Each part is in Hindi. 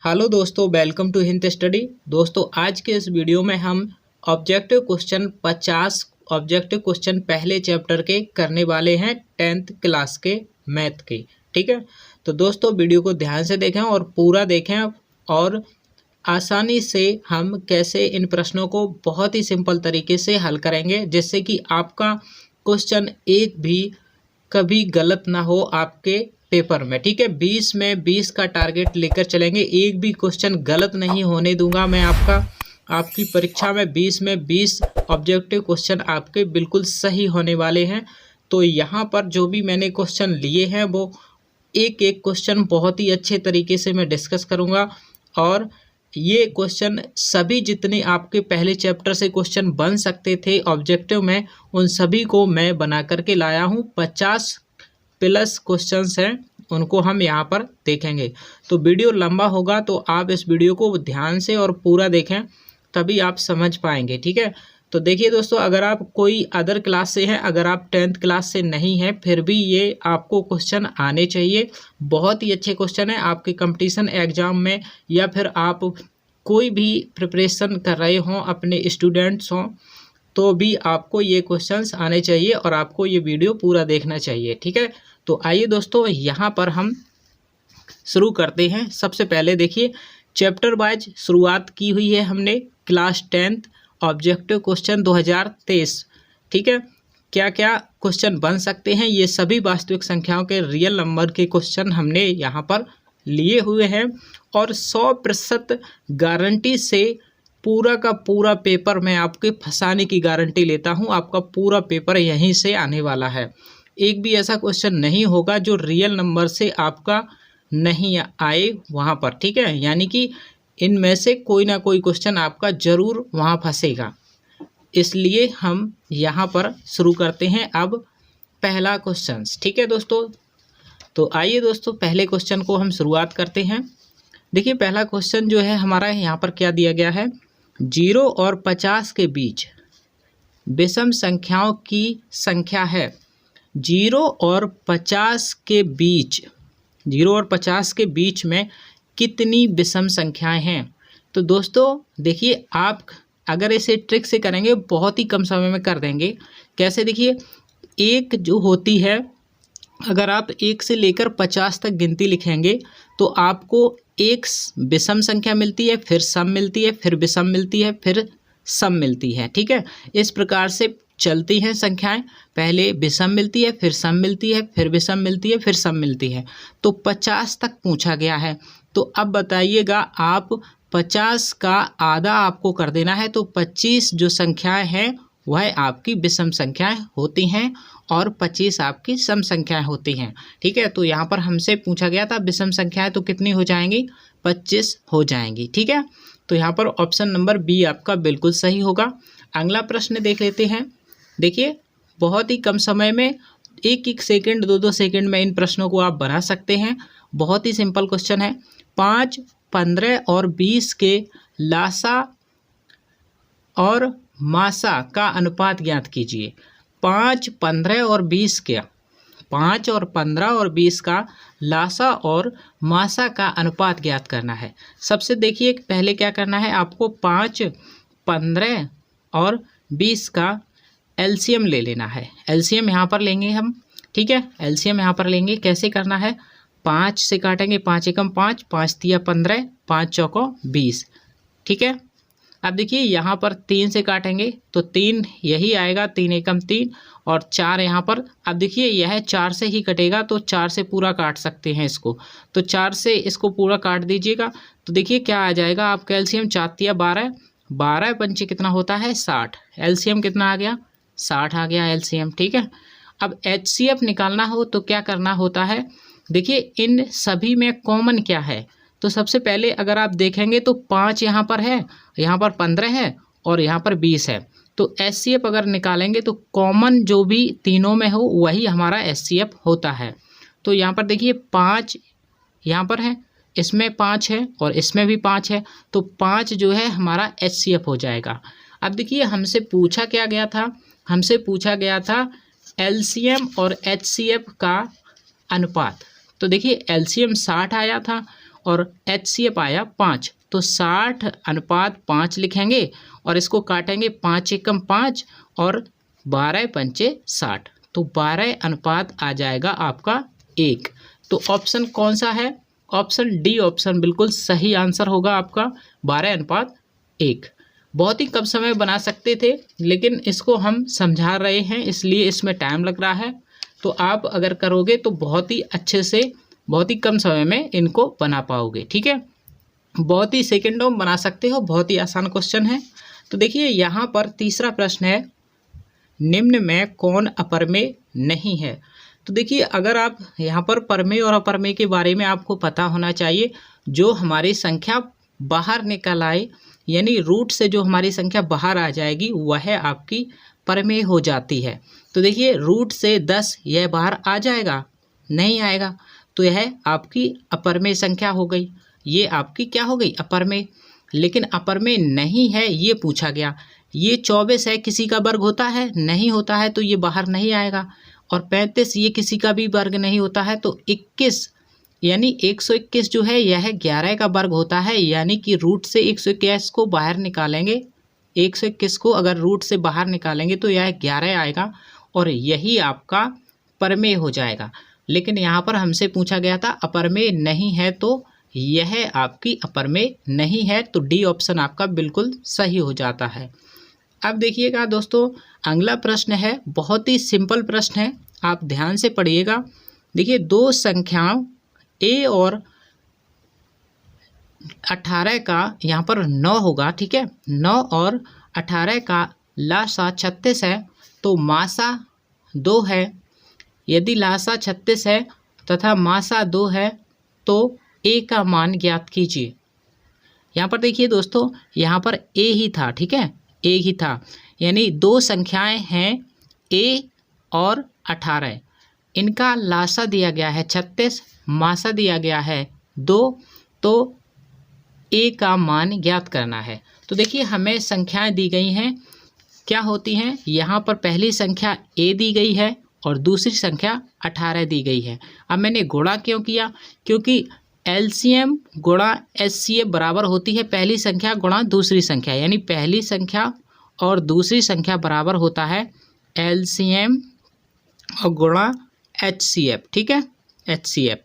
हेलो दोस्तों, वेलकम टू हिंद स्टडी। दोस्तों, आज के इस वीडियो में हम ऑब्जेक्टिव क्वेश्चन 50 ऑब्जेक्टिव क्वेश्चन पहले चैप्टर के करने वाले हैं 10th क्लास के मैथ के। ठीक है, तो दोस्तों वीडियो को ध्यान से देखें और पूरा देखें और आसानी से हम कैसे इन प्रश्नों को बहुत ही सिंपल तरीके से हल करेंगे, जिससे कि आपका क्वेश्चन एक भी कभी गलत ना हो आपके पेपर में। ठीक है, 20 में 20 का टारगेट लेकर चलेंगे, एक भी क्वेश्चन गलत नहीं होने दूंगा मैं। आपकी परीक्षा में 20 में 20 ऑब्जेक्टिव क्वेश्चन आपके बिल्कुल सही होने वाले हैं। तो यहाँ पर जो भी मैंने क्वेश्चन लिए हैं वो एक एक क्वेश्चन बहुत ही अच्छे तरीके से मैं डिस्कस करूँगा, और ये क्वेश्चन सभी जितने आपके पहले चैप्टर से क्वेश्चन बन सकते थे ऑब्जेक्टिव में, उन सभी को मैं बना करके लाया हूँ। 50 प्लस क्वेश्चंस हैं, उनको हम यहाँ पर देखेंगे। तो वीडियो लंबा होगा, तो आप इस वीडियो को ध्यान से और पूरा देखें, तभी आप समझ पाएंगे। ठीक है, तो देखिए दोस्तों, अगर आप कोई अदर क्लास से हैं, अगर आप 10th क्लास से नहीं हैं, फिर भी ये आपको क्वेश्चन आने चाहिए। बहुत ही अच्छे क्वेश्चन है आपके कंपटीशन एग्जाम में, या फिर आप कोई भी प्रिपरेशन कर रहे हों, अपने स्टूडेंट्स हों, तो भी आपको ये क्वेश्चंस आने चाहिए और आपको ये वीडियो पूरा देखना चाहिए। ठीक है, तो आइए दोस्तों यहाँ पर हम शुरू करते हैं। सबसे पहले देखिए, चैप्टर वाइज शुरुआत की हुई है हमने। Class 10th objective question 2023। ठीक है, क्या क्या क्वेश्चन बन सकते हैं, ये सभी वास्तविक संख्याओं के रियल नंबर के क्वेश्चन हमने यहाँ पर लिए हुए हैं, और 100% गारंटी से पूरा का पूरा पेपर मैं आपके फंसाने की गारंटी लेता हूँ। आपका पूरा पेपर यहीं से आने वाला है। एक भी ऐसा क्वेश्चन नहीं होगा जो रियल नंबर से आपका नहीं आए वहाँ पर। ठीक है, यानी कि इनमें से कोई ना कोई क्वेश्चन आपका ज़रूर वहाँ फंसेगा। इसलिए हम यहाँ पर शुरू करते हैं अब पहला क्वेश्चन। ठीक है दोस्तों, तो आइए दोस्तों पहले क्वेश्चन को हम शुरुआत करते हैं। देखिए, पहला क्वेश्चन जो है हमारा यहाँ पर क्या दिया गया है, 0 और 50 के बीच विषम संख्याओं की संख्या है। 0 और 50 के बीच, 0 और 50 के बीच में कितनी विषम संख्याएं हैं। तो दोस्तों देखिए, आप अगर इसे ट्रिक से करेंगे बहुत ही कम समय में कर देंगे। कैसे, देखिए, एक जो होती है, अगर आप 1 से लेकर 50 तक गिनती लिखेंगे तो आपको एक विषम संख्या मिलती है, फिर सम मिलती है, फिर विषम मिलती है, फिर सम मिलती है। ठीक है, इस प्रकार से चलती हैं संख्याएं। पहले विषम मिलती है, फिर सम मिलती है, फिर विषम मिलती है, फिर सम मिलती है। तो 50 तक पूछा गया है। तो अब बताइएगा, आप 50 का आधा आपको कर देना है, तो 25 जो संख्याएं हैं वह आपकी विषम संख्याएं होती हैं और 25 आपकी सम संख्याएं होती हैं। ठीक है, तो यहाँ पर हमसे पूछा गया था विषम संख्याएं तो कितनी हो जाएंगी, 25 हो जाएंगी। ठीक है, तो यहाँ पर ऑप्शन नंबर बी आपका बिल्कुल सही होगा। अगला प्रश्न देख लेते हैं। देखिए, बहुत ही कम समय में 1-1 सेकेंड 2-2 सेकेंड में इन प्रश्नों को आप बना सकते हैं। बहुत ही सिंपल क्वेश्चन है। 5, 15 और 20 के लासा और मासा का अनुपात ज्ञात कीजिए। 5, 15 और 20 का 5 और 15 और 20 का लासा और मासा का अनुपात ज्ञात करना है। सबसे देखिए, पहले क्या करना है आपको, 5, 15 और 20 का एलसीएम ले लेना है। एलसीएम यहाँ पर लेंगे हम। ठीक है, एलसीएम यहाँ पर लेंगे। कैसे करना है, 5 से काटेंगे, 5 एकम 5, 5 तिया 15, 5 चौको 20। ठीक है, अब देखिए यहाँ पर 3 से काटेंगे तो 3 यही आएगा, 3 एकम 3 और 4 यहाँ पर। अब देखिए यह 4 से ही कटेगा, तो 4 से पूरा काट सकते हैं इसको, तो 4 से इसको पूरा काट दीजिएगा। तो देखिए क्या आ जाएगा आपका एलसीएम, 4 तिया 12, 12 पंचे कितना होता है 60। एलसीएम कितना आ गया, 60 आ गया एलसीएम। ठीक है, अब एचसीएफ निकालना हो तो क्या करना होता है, देखिए इन सभी में कॉमन क्या है। तो सबसे पहले अगर आप देखेंगे तो 5 यहाँ पर है, यहाँ पर 15 है और यहाँ पर 20 है। तो एचसीएफ अगर निकालेंगे तो कॉमन जो भी तीनों में हो वही हमारा एचसीएफ होता है। तो यहाँ पर देखिए 5 यहाँ पर है, इसमें 5 है और इसमें भी 5 है, तो 5 जो है हमारा एचसीएफ हो जाएगा। अब देखिए हमसे पूछा क्या गया था, हमसे पूछा गया था एलसीएम और एचसीएफ का अनुपात। तो देखिए एलसीएम 60 आया था और HCF आया 5, तो 60:5 लिखेंगे और इसको काटेंगे 5 एकम 5 और 12 पंचे 60, तो 12 अनुपात आ जाएगा आपका 1। तो ऑप्शन कौन सा है? ऑप्शन डी ऑप्शन बिल्कुल सही आंसर होगा आपका 12:1। बहुत ही कम समय बना सकते थे, लेकिन इसको हम समझा रहे हैं इसलिए इसमें टाइम लग रहा है। तो आप अगर करोगे तो बहुत ही अच्छे से बहुत ही कम समय में इनको बना पाओगे। ठीक है, बहुत ही सेकंडों में बना सकते हो, बहुत ही आसान क्वेश्चन है। तो देखिए यहाँ पर तीसरा प्रश्न है, निम्न में कौन अपरमेय नहीं है? तो देखिए अगर आप यहाँ पर परमेय और अपरमेय के बारे में आपको पता होना चाहिए। जो हमारी संख्या बाहर निकल आए, यानी रूट से जो हमारी संख्या बाहर आ जाएगी वह आपकी परमेय हो जाती है। तो देखिए रूट से 10 यह बाहर आ जाएगा? नहीं आएगा, तो यह आपकी अपरमेय संख्या हो गई। ये आपकी क्या हो गई? अपरमेय। लेकिन अपरमेय नहीं है ये पूछा गया। ये 24 है, किसी का वर्ग होता है? नहीं होता है, तो ये बाहर नहीं आएगा। और 35 ये किसी का भी वर्ग नहीं होता है। तो 21 यानी 121 जो है यह 11 का वर्ग होता है, यानी कि रूट से 121 को बाहर निकालेंगे, 121 को अगर रूट से बाहर निकालेंगे तो यह 11 आएगा और यही आपका परमेय हो जाएगा। लेकिन यहाँ पर हमसे पूछा गया था अपरमेय नहीं है, तो यह आपकी अपरमेय नहीं है, तो डी ऑप्शन आपका बिल्कुल सही हो जाता है। अब देखिएगा दोस्तों, अगला प्रश्न है, बहुत ही सिंपल प्रश्न है, आप ध्यान से पढ़िएगा। देखिए दो संख्याओं a और 18 का यहाँ पर 9 होगा। ठीक है, 9 और 18 का लासा 36 है, तो मासा 2 है। यदि लासा 36 है तथा मासा 2 है तो a का मान ज्ञात कीजिए। यहाँ पर देखिए दोस्तों, यहाँ पर a ही था। ठीक है, a ही था, यानी दो संख्याएं हैं a और 18, इनका लासा दिया गया है 36, मासा दिया गया है 2, तो a का मान ज्ञात करना है। तो देखिए हमें संख्याएं दी गई हैं, क्या होती हैं? यहाँ पर पहली संख्या a दी गई है और दूसरी संख्या 18 दी गई है। अब मैंने गुणा क्यों किया? क्योंकि LCM गुणा HCF बराबर होती है पहली संख्या गुणा दूसरी संख्या, यानी पहली संख्या और दूसरी संख्या बराबर होता है LCM और गुणा HCF। ठीक है, HCF।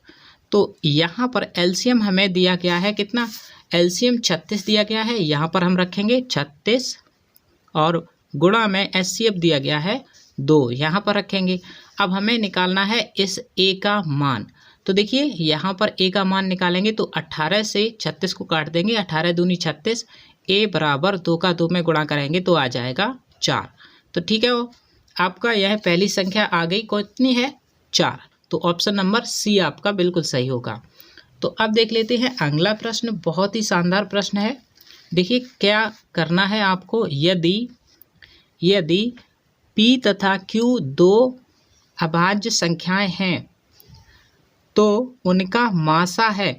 तो यहाँ पर LCM हमें दिया गया है कितना? LCM 36 दिया गया है, यहाँ पर हम रखेंगे 36 और गुणा में HCF दिया गया है 2, यहाँ पर रखेंगे। अब हमें निकालना है इस a का मान। तो देखिए यहाँ पर a का मान निकालेंगे तो 18 से 36 को काट देंगे, 18 दूनी 36, a बराबर 2 का 2 में गुणा करेंगे तो आ जाएगा 4। तो ठीक है, वो आपका यह पहली संख्या आ गई, कितनी है? 4। तो ऑप्शन नंबर सी आपका बिल्कुल सही होगा। तो अब देख लेते हैं अगला प्रश्न, बहुत ही शानदार प्रश्न है। देखिए क्या करना है आपको, यदि p तथा q दो अभाज्य संख्याएं हैं तो उनका मासा है।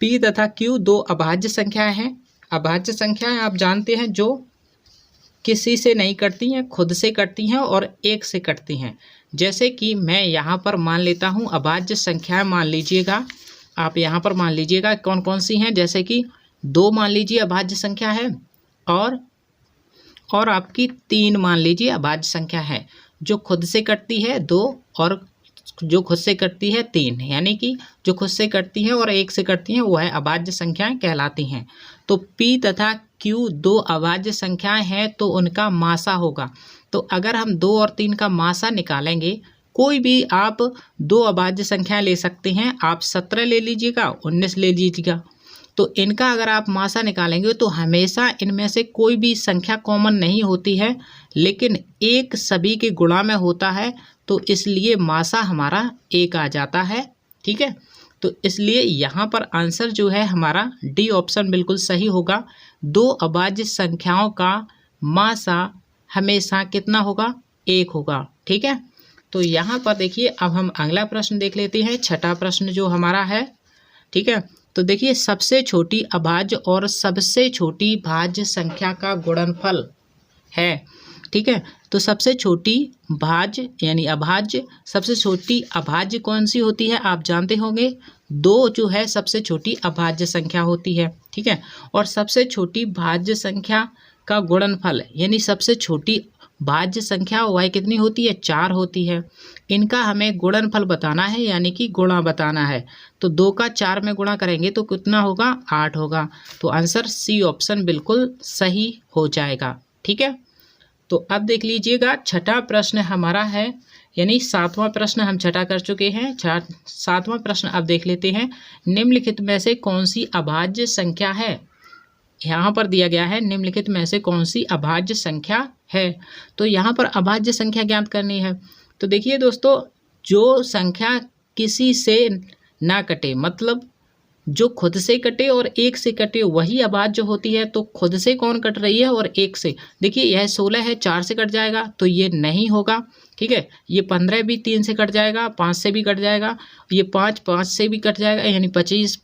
p तथा q दो अभाज्य संख्याएं हैं। अभाज्य संख्याएं आप जानते हैं जो किसी से नहीं कटती हैं, खुद से कटती हैं और एक से कटती हैं। जैसे कि मैं यहाँ पर मान लेता हूँ अभाज्य संख्याएं, मान लीजिएगा आप यहाँ पर मान लीजिएगा कौन कौन सी हैं। जैसे कि 2 मान लीजिए अभाज्य संख्या है और आपकी 3 मान लीजिए अभाज्य संख्या है। जो खुद से कटती है 2 और जो खुद से कटती है 3, यानी कि जो खुद से कटती है और एक से कटती हैं वह अभाज्य संख्याएं कहलाती हैं। तो p तथा q दो अभाज्य संख्याएं हैं तो उनका मासा होगा। तो अगर हम 2 और 3 का मासा निकालेंगे, कोई भी आप दो अभाज्य संख्याएं ले सकते हैं, आप 17 ले लीजिएगा, 19 ले लीजिएगा। तो इनका अगर आप मासा निकालेंगे तो हमेशा इनमें से कोई भी संख्या कॉमन नहीं होती है, लेकिन एक सभी के गुणा में होता है, तो इसलिए मासा हमारा 1 आ जाता है। ठीक है, तो इसलिए यहाँ पर आंसर जो है हमारा डी ऑप्शन बिल्कुल सही होगा। दो अभाज्य संख्याओं का मासा हमेशा कितना होगा? 1 होगा। ठीक है, तो यहाँ पर देखिए अब हम अगला प्रश्न देख लेते हैं, छठा प्रश्न जो हमारा है। ठीक है, तो देखिए सबसे छोटी अभाज्य और सबसे छोटी भाज्य संख्या का गुणनफल है। ठीक है। तो सबसे छोटी भाज्य यानी अभाज्य, सबसे छोटी अभाज्य कौन सी होती है आप जानते होंगे, 2 जो है सबसे छोटी अभाज्य संख्या होती है, ठीक है। और सबसे छोटी भाज्य संख्या का गुणनफल यानी सबसे छोटी भाज्य संख्या वह कितनी होती है, 4 होती है। इनका हमें गुणनफल बताना है यानी कि गुणा बताना है। तो 2 का 4 में गुणा करेंगे तो कितना होगा, 8 होगा। तो आंसर सी ऑप्शन बिल्कुल सही हो जाएगा, ठीक है। तो अब देख लीजिएगा छठा प्रश्न हमारा है, यानी 7वां प्रश्न हम छठा कर चुके हैं। 7वां प्रश्न अब देख लेते हैं। निम्नलिखित में से कौन सी अभाज्य संख्या है, यहाँ पर दिया गया है निम्नलिखित में से कौन सी अभाज्य संख्या है। तो यहाँ पर अभाज्य संख्या ज्ञात करनी है। तो देखिए दोस्तों, जो संख्या किसी से ना कटे, मतलब जो खुद से कटे और 1 से कटे वही अभाज्य होती है। तो खुद से कौन कट रही है और 1 से, देखिए यह 16 है, 4 से कट जाएगा तो ये नहीं होगा, ठीक है। ये 15 भी 3 से कट जाएगा, 5 से भी कट जाएगा, ये 5 से भी कट जाएगा, यानी 25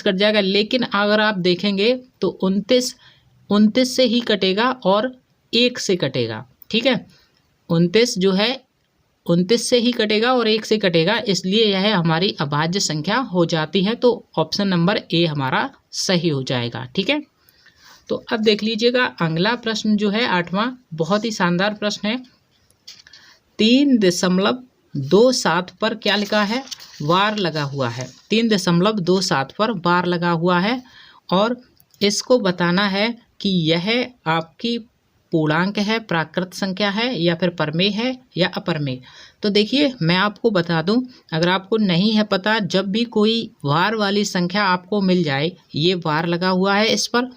कट जाएगा। लेकिन अगर आप देखेंगे तो 29 से ही कटेगा और 1 से कटेगा, ठीक है। 29 से ही कटेगा और 1 से कटेगा, इसलिए यह हमारी अभाज्य संख्या हो जाती है। तो ऑप्शन नंबर ए हमारा सही हो जाएगा, ठीक है। तो अब देख लीजिएगा अगला प्रश्न जो है 8वां, बहुत ही शानदार प्रश्न है। 3.27 पर क्या लिखा है, वार लगा हुआ है। 3.27 पर वार लगा हुआ है और इसको बताना है कि यह आपकी पूर्णांक है, प्राकृत संख्या है या फिर परमेय है या अपरमेय। तो देखिए मैं आपको बता दूं, अगर आपको नहीं है पता, जब भी कोई वार वाली संख्या आपको मिल जाए, ये वार लगा हुआ है इस पर,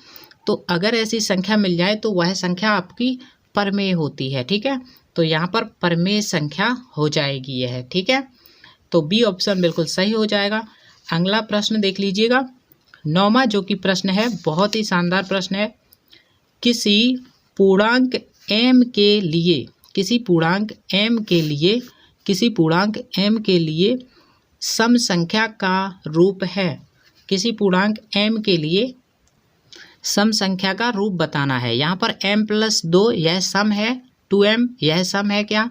तो अगर ऐसी संख्या मिल जाए तो वह संख्या आपकी परमेय होती है, ठीक है। तो यहाँ पर परमेय संख्या हो जाएगी यह, ठीक है। तो बी ऑप्शन बिल्कुल सही हो जाएगा। अगला प्रश्न देख लीजिएगा 9वां, जो कि प्रश्न है बहुत ही शानदार प्रश्न है। किसी पूर्णांक m के लिए सम संख्या का रूप है। किसी पूर्णांक m के लिए सम संख्या का रूप बताना है। यहाँ पर m+2 यह सम है, 2m यह सम है क्या,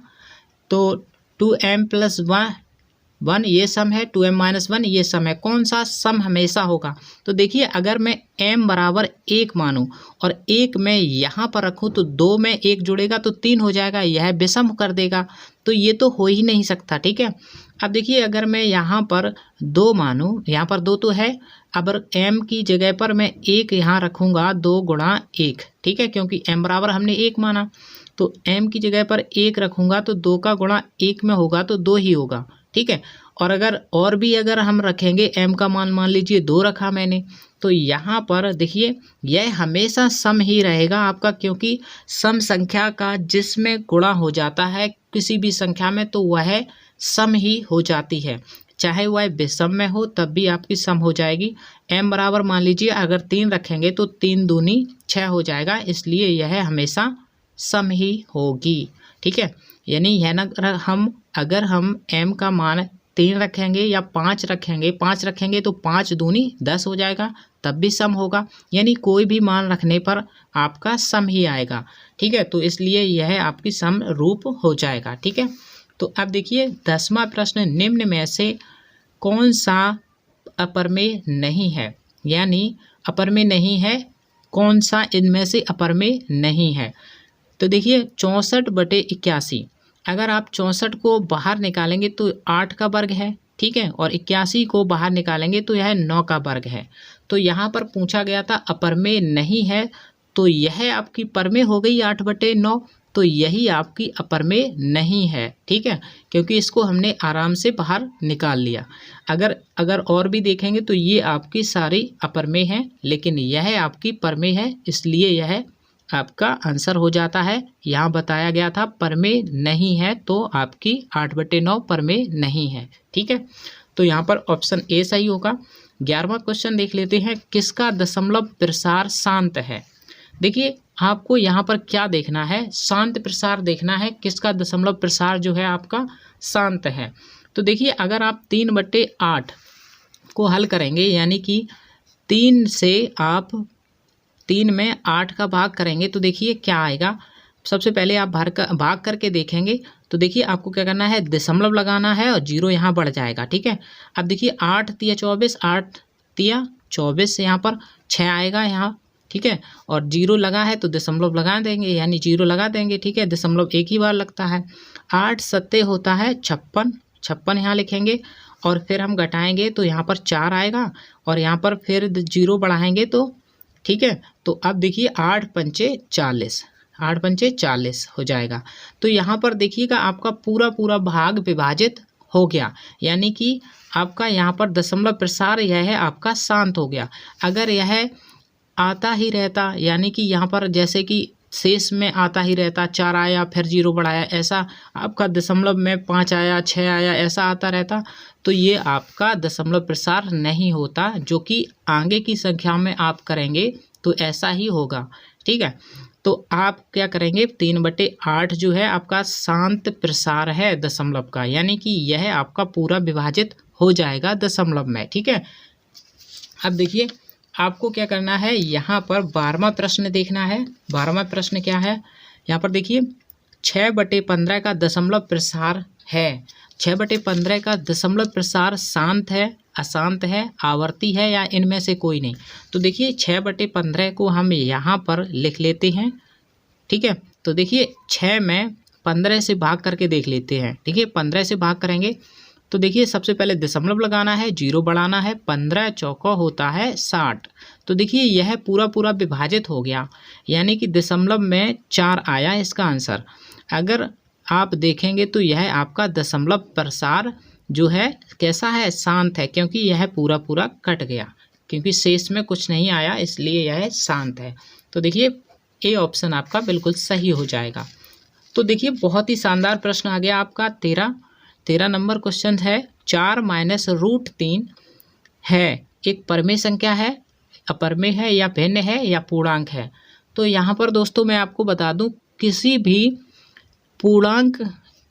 तो 2m+1 ये सम है, 2m-1 ये सम है। कौन सा सम हमेशा होगा, तो देखिए अगर मैं m बराबर 1 मानूं और 1 मैं यहाँ पर रखूं तो 2 में 1 जुड़ेगा तो 3 हो जाएगा, यह विषम कर देगा, तो ये तो हो ही नहीं सकता, ठीक है। अब देखिए अगर मैं यहाँ पर 2 मानूं, यहाँ पर 2 तो है, अब m की जगह पर मैं 1 यहाँ रखूँगा, 2 गुणा 1, ठीक है, क्योंकि m बराबर हमने 1 माना, तो m की जगह पर 1 रखूँगा तो 2 का गुणा 1 में होगा तो 2 ही होगा, ठीक है। और अगर हम रखेंगे m का मान लीजिए 2 रखा मैंने, तो यहाँ पर देखिए यह हमेशा सम ही रहेगा आपका, क्योंकि सम संख्या का जिसमें गुणा हो जाता है किसी भी संख्या में तो वह सम ही हो जाती है, चाहे वह विषम में हो तब भी आपकी सम हो जाएगी। m बराबर मान लीजिए अगर 3 रखेंगे तो 3 दूनी 6 हो जाएगा, इसलिए यह हमेशा सम ही होगी, ठीक है। यानी यह ना अगर हम m का मान 3 रखेंगे या 5 रखेंगे तो 5 दूनी 10 हो जाएगा, तब भी सम होगा, यानी कोई भी मान रखने पर आपका सम ही आएगा, ठीक है। तो इसलिए यह आपकी सम रूप हो जाएगा, ठीक है। तो अब देखिए 10वां प्रश्न, निम्न में से कौन सा अपरमेय नहीं है, यानी अपरमेय नहीं है, कौन सा इनमें से अपरमेय नहीं है। तो देखिए 64/81, अगर आप 64 को बाहर निकालेंगे तो 8 का वर्ग है, ठीक है, और 81 को बाहर निकालेंगे तो यह 9 का वर्ग है। तो यहाँ पर पूछा गया था अपरमेय नहीं है, तो यह आपकी परमेय हो गई 8/9, तो यही आपकी अपरमेय नहीं है, ठीक है, क्योंकि इसको हमने आराम से बाहर निकाल लिया। अगर और भी देखेंगे तो ये आपकी सारी अपरमेय हैं, लेकिन यह आपकी परमेय है, इसलिए यह आपका आंसर हो जाता है। यहाँ बताया गया था परमेय नहीं है, तो आपकी 8/9 परमेय नहीं है, ठीक है। तो यहाँ पर ऑप्शन ए सही होगा। 11वां क्वेश्चन देख लेते हैं, किसका दशमलव प्रसार शांत है। देखिए आपको यहाँ पर क्या देखना है, शांत प्रसार देखना है, किसका दशमलव प्रसार जो है आपका शांत है। तो देखिए अगर आप 3/8 को हल करेंगे, यानी कि 3 से आप 3 में 8 का भाग करेंगे, तो देखिए क्या आएगा, सबसे पहले आप भाग करके देखेंगे तो देखिए आपको क्या करना है, दशमलव लगाना है और जीरो यहाँ बढ़ जाएगा। ठीक है, अब देखिए 8 तिया 24, 8 तिया 24 यहाँ पर 6 आएगा यहाँ। ठीक है, और जीरो लगा है तो दशमलव लगा देंगे, यानी जीरो लगा देंगे। ठीक है, दशमलव एक ही बार लगता है। 8 सत्ते होता है 56, 56 यहाँ लिखेंगे और फिर हम घटाएंगे तो यहाँ पर 4 आएगा और यहाँ पर फिर जीरो बढ़ाएंगे तो ठीक है, तो अब देखिए 8 पंचे 40, 8 पंचे 40 हो जाएगा। तो यहाँ पर देखिएगा आपका पूरा पूरा भाग विभाजित हो गया, यानी कि आपका यहाँ पर दशमलव प्रसार यह है आपका शांत हो गया। अगर यह आता ही रहता, यानी कि यहाँ पर जैसे कि शेष में आता ही रहता, 4 आया फिर जीरो बढ़ाया, ऐसा आपका दशमलव में 5 आया 6 आया ऐसा आता रहता, तो ये आपका दशमलव प्रसार नहीं होता, जो कि आगे की संख्या में आप करेंगे तो ऐसा ही होगा। ठीक है, तो आप क्या करेंगे, 3/8 जो है आपका शांत प्रसार है दशमलव का, यानी कि यह आपका पूरा विभाजित हो जाएगा दशमलव में। ठीक है, अब देखिए आपको क्या करना है, यहाँ पर 12वां प्रश्न देखना है। 12वां प्रश्न क्या है, यहाँ पर देखिए 6/15 का दशमलव प्रसार है। 6/15 का दशमलव प्रसार शांत है, अशांत है, आवर्ती है या इनमें से कोई नहीं। तो देखिए 6/15 को हम यहाँ पर लिख लेते हैं। ठीक है, तो देखिए 6 में 15 से भाग करके देख लेते हैं। ठीक है, 15 से भाग करेंगे तो देखिए सबसे पहले दशमलव लगाना है, जीरो बढ़ाना है, 15 चौका होता है 60। तो देखिए यह पूरा पूरा विभाजित हो गया, यानी कि दशमलव में 4 आया इसका आंसर। अगर आप देखेंगे तो यह आपका दशमलव प्रसार जो है कैसा है, शांत है, क्योंकि यह पूरा पूरा कट गया, क्योंकि शेष में कुछ नहीं आया इसलिए यह शांत है। तो देखिए ए ऑप्शन आपका बिल्कुल सही हो जाएगा। तो देखिए बहुत ही शानदार प्रश्न आ गया आपका 13 नंबर क्वेश्चन है। 4 - √3 है एक परमेय संख्या है, अपरमेय है या भिन्न है या पूर्णांक है। तो यहाँ पर दोस्तों मैं आपको बता दूं, किसी भी पूर्णांक,